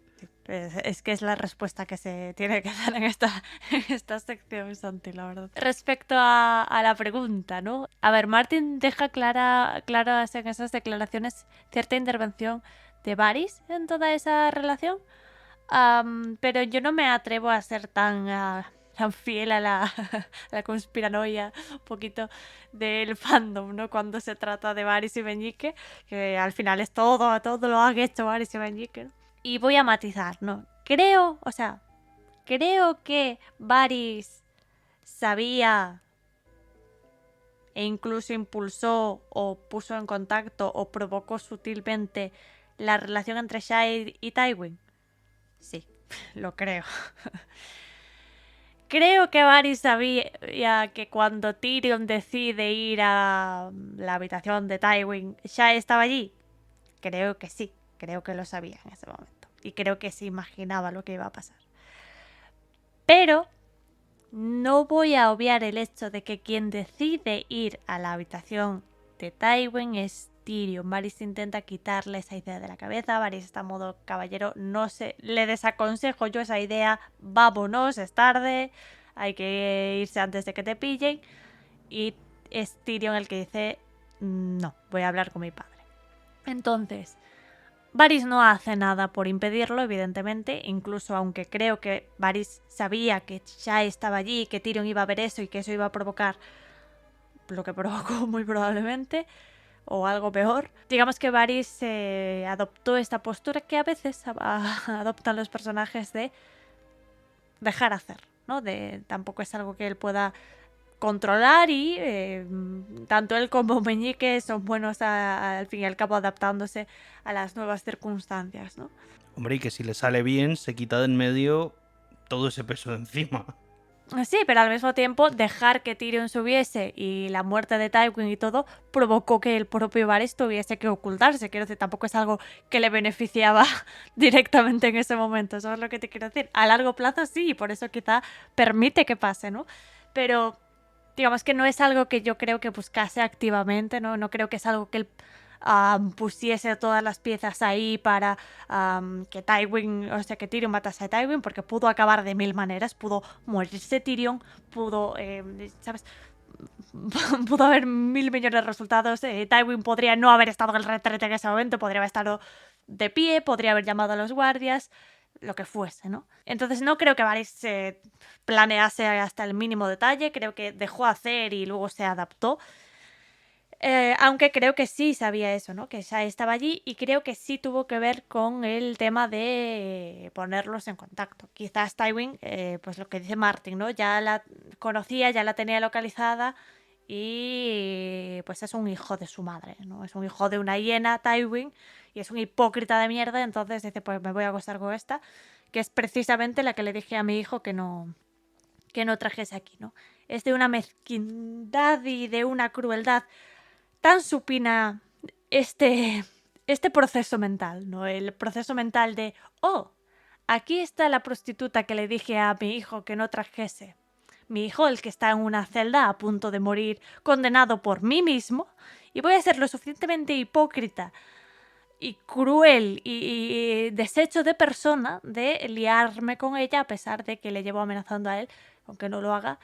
Es que es la respuesta que se tiene que dar en esta sección, Santi, la verdad. Respecto a la pregunta, ¿no? A ver, Martin deja claras en esas declaraciones cierta intervención de Varys en toda esa relación, pero yo no me atrevo a ser tan fiel a la conspiranoia un poquito del fandom, ¿no? Cuando se trata de Varys y Meñique, que al final es todo lo han hecho Varys y Meñique, ¿no? Y voy a matizar, ¿no? Creo que Varys sabía e incluso impulsó o puso en contacto o provocó sutilmente la relación entre Shae y Tywin. Sí, lo creo. Creo que Varys sabía que cuando Tyrion decide ir a la habitación de Tywin, Shae estaba allí. Creo que sí, creo que lo sabía en ese momento. Y creo que se imaginaba lo que iba a pasar. Pero no voy a obviar el hecho de que quien decide ir a la habitación de Tywin es Tyrion. Varys intenta quitarle esa idea de la cabeza. Varys está en modo caballero. No sé, le desaconsejo yo esa idea. Vámonos, es tarde. Hay que irse antes de que te pillen. Y es Tyrion el que dice, no, voy a hablar con mi padre. Entonces, Varys no hace nada por impedirlo, evidentemente, incluso aunque creo que Varys sabía que Shae estaba allí, que Tyrion iba a ver eso y que eso iba a provocar lo que provocó muy probablemente, o algo peor. Digamos que Varys adoptó esta postura que a veces adoptan los personajes de dejar hacer, ¿no? Tampoco es algo que él pueda controlar y tanto él como Meñique son buenos al fin y al cabo adaptándose a las nuevas circunstancias, ¿no? Hombre, y que si le sale bien, se quita de en medio todo ese peso de encima. Sí, pero al mismo tiempo dejar que Tyrion subiese y la muerte de Tywin y todo provocó que el propio Varys tuviese que ocultarse. Quiero decir, tampoco es algo que le beneficiaba directamente en ese momento. ¿Sabes lo que te quiero decir? A largo plazo sí, y por eso quizá permite que pase, ¿no? Pero digamos que no es algo que yo creo que buscase activamente, ¿no? No creo que es algo que él pusiese todas las piezas ahí para que Tywin, o sea, que Tyrion matase a Tywin, porque pudo acabar de mil maneras, pudo morirse Tyrion, pudo, ¿sabes? Pudo haber mil millones de resultados. Tywin podría no haber estado en el retrete en ese momento, podría haber estado de pie, podría haber llamado a los guardias, lo que fuese, ¿no? Entonces no creo que Varys se planease hasta el mínimo detalle, creo que dejó hacer y luego se adaptó. Aunque creo que sí sabía eso, ¿no? Que Shae estaba allí y creo que sí tuvo que ver con el tema de ponerlos en contacto. Quizás Tywin, pues lo que dice Martin, ¿no? Ya la conocía, ya la tenía localizada y pues es un hijo de su madre, ¿no? Es un hijo de una hiena, Tywin, y es un hipócrita de mierda, entonces dice, pues me voy a acostar con esta, que es precisamente la que le dije a mi hijo que no trajese aquí, ¿no? Es de una mezquindad y de una crueldad tan supina este proceso mental, ¿no? El proceso mental de, oh, aquí está la prostituta que le dije a mi hijo que no trajese. Mi hijo, el que está en una celda a punto de morir, condenado por mí mismo, y voy a ser lo suficientemente hipócrita y cruel y deshecho de persona de liarme con ella a pesar de que le llevo amenazando a él, aunque no lo haga,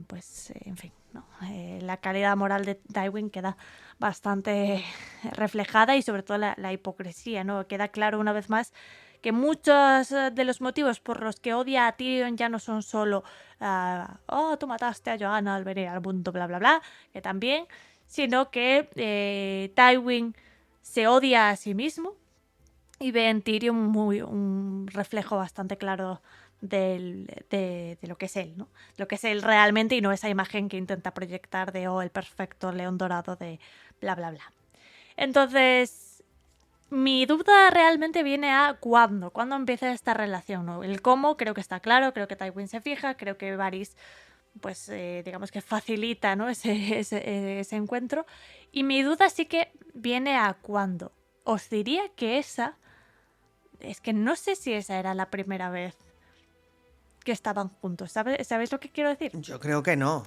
pues en fin, ¿no? La calidad moral de Tywin queda bastante reflejada y sobre todo la hipocresía, ¿no? Queda claro una vez más que muchos de los motivos por los que odia a Tyrion ya no son solo oh, tú mataste a Joanna al venir al mundo, bla bla bla, que también, sino que Tywin se odia a sí mismo y ve en Tyrion un reflejo bastante claro de lo que es él, ¿no? Lo que es él realmente y no esa imagen que intenta proyectar de el perfecto león dorado de bla bla bla. Entonces, mi duda realmente viene a cuándo empieza esta relación, ¿no? El cómo creo que está claro, creo que Tywin se fija, creo que Varys pues digamos que facilita, ¿no? ese encuentro. Y mi duda sí que viene a cuándo. Os diría que es que no sé si esa era la primera vez que estaban juntos. ¿Sabéis lo que quiero decir? Yo creo que no.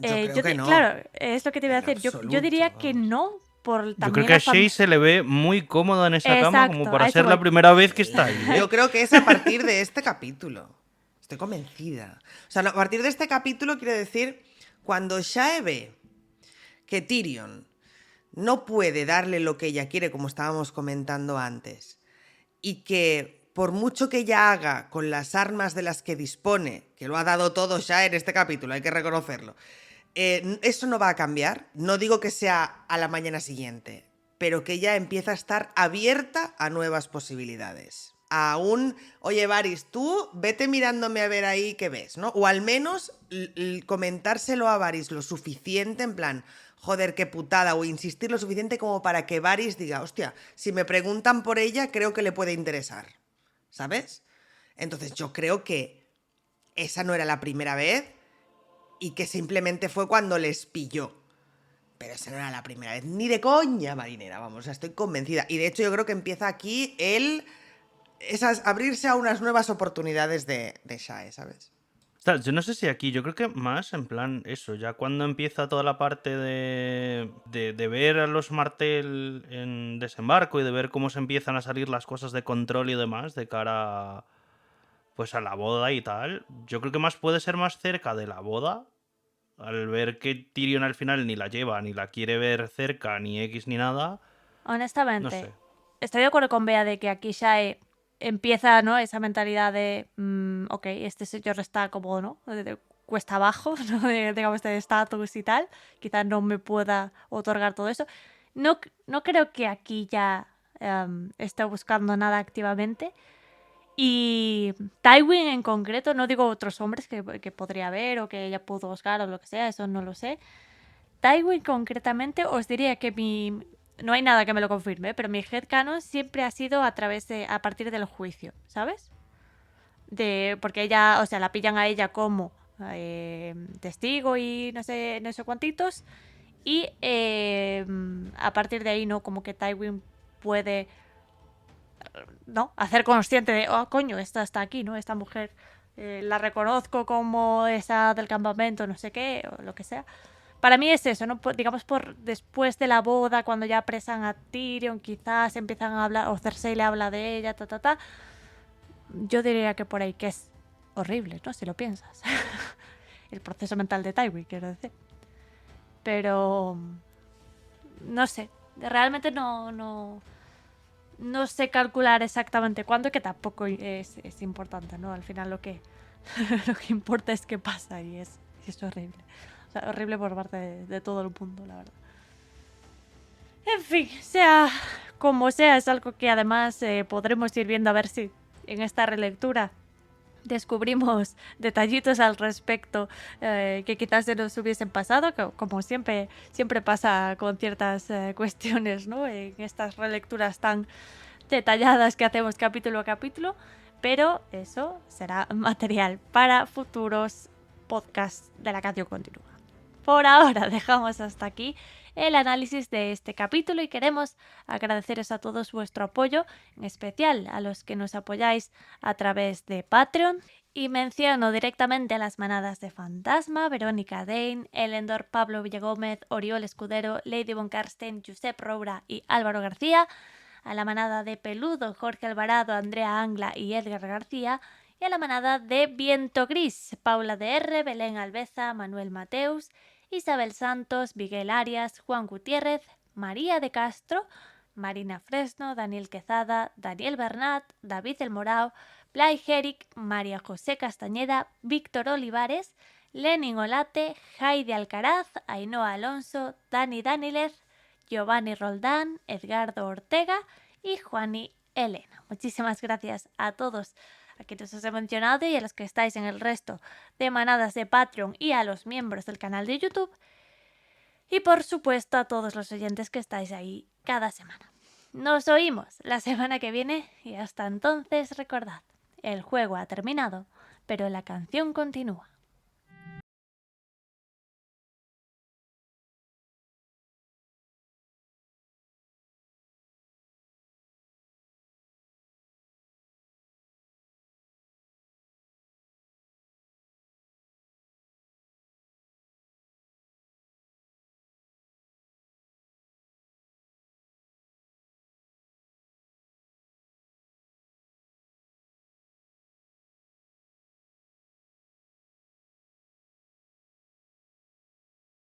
Yo creo que no. Claro, es lo que te iba a decir. Yo diría absoluto, que vamos. no por Yo también creo que a Shae se le ve muy cómoda en esa cama como Exacto, para a eso ser la voy. primera vez que está ahí, ¿eh? Yo creo que es a partir de este capítulo. Estoy convencida. O sea, a partir de este capítulo quiero decir, cuando Shae ve que Tyrion no puede darle lo que ella quiere, como estábamos comentando antes, y que por mucho que ella haga con las armas de las que dispone, que lo ha dado todo Shae en este capítulo, hay que reconocerlo, eso no va a cambiar. No digo que sea a la mañana siguiente, pero que ella empieza a estar abierta a nuevas posibilidades. Oye, Varys, tú vete mirándome a ver ahí qué ves, ¿no? O al menos comentárselo a Varys lo suficiente, en plan, joder, qué putada, o insistir lo suficiente como para que Varys diga, hostia, si me preguntan por ella, creo que le puede interesar, ¿sabes? Entonces yo creo que esa no era la primera vez y que simplemente fue cuando les pilló. Pero esa no era la primera vez, ni de coña marinera, vamos, o sea, estoy convencida. Y de hecho yo creo que empieza aquí abrirse a unas nuevas oportunidades de Shae, ¿sabes? Ostras, yo no sé si aquí, yo creo que más en plan eso, ya cuando empieza toda la parte de ver a los Martell en desembarco y de ver cómo se empiezan a salir las cosas de control y demás de cara pues a la boda y tal, yo creo que más puede ser más cerca de la boda, al ver que Tyrion al final ni la lleva, ni la quiere ver cerca, ni X ni nada, no Honestamente, sé. estoy de acuerdo con Bea de que aquí Shae empieza, ¿no? Esa mentalidad de, ok, este señor está como, ¿no? De cuesta abajo, ¿no? Digamos, de estatus y tal. Quizás no me pueda otorgar todo eso. No creo que aquí ya esté buscando nada activamente. Y Tywin en concreto, no digo otros hombres que podría haber o que ella pudo buscar o lo que sea, eso no lo sé. Tywin concretamente os diría que no hay nada que me lo confirme, pero mi headcanon siempre ha sido a partir del juicio, ¿sabes? Porque ella, o sea, la pillan a ella como testigo y no sé cuántitos. Y a partir de ahí, ¿no? Como que Tywin puede, ¿no? Hacer consciente de, oh, coño, esta está aquí, ¿no? Esta mujer la reconozco como esa del campamento, no sé qué, o lo que sea. Para mí es eso, ¿no? Digamos, por después de la boda, cuando ya apresan a Tyrion, quizás empiezan a hablar, o Cersei le habla de ella, Yo diría que por ahí, que es horrible, ¿no? Si lo piensas. El proceso mental de Tywin, quiero decir. Pero no sé, realmente no sé calcular exactamente cuándo, que tampoco es importante, ¿no? Al final lo que importa es qué pasa y es horrible. O sea, horrible por parte de todo el mundo, la verdad. En fin, sea como sea, es algo que además podremos ir viendo a ver si en esta relectura descubrimos detallitos al respecto que quizás se nos hubiesen pasado, como siempre pasa con ciertas cuestiones, ¿no? En estas relecturas tan detalladas que hacemos capítulo a capítulo, pero eso será material para futuros podcasts de La Canción Continúa. Por ahora dejamos hasta aquí el análisis de este capítulo y queremos agradeceros a todos vuestro apoyo, en especial a los que nos apoyáis a través de Patreon. Y menciono directamente a las manadas de Fantasma, Verónica Dane, Elendor, Pablo Villagómez, Oriol Escudero, Lady von Karsten, Josep Roura y Álvaro García, a la manada de Peludo, Jorge Alvarado, Andrea Angla y Edgar García, y a la manada de Viento Gris, Paula DR, Belén Albeza, Manuel Mateus, Isabel Santos, Miguel Arias, Juan Gutiérrez, María de Castro, Marina Fresno, Daniel Quezada, Daniel Bernat, David El Morao, Blay Jeric, María José Castañeda, Víctor Olivares, Lenin Olate, Heidi Alcaraz, Ainhoa Alonso, Dani Danilez, Giovanni Roldán, Edgardo Ortega y Juani Elena. Muchísimas gracias a todos a quienes os he mencionado y a los que estáis en el resto de manadas de Patreon y a los miembros del canal de YouTube. Y por supuesto a todos los oyentes que estáis ahí cada semana. Nos oímos la semana que viene y hasta entonces recordad, el juego ha terminado, pero la canción continúa.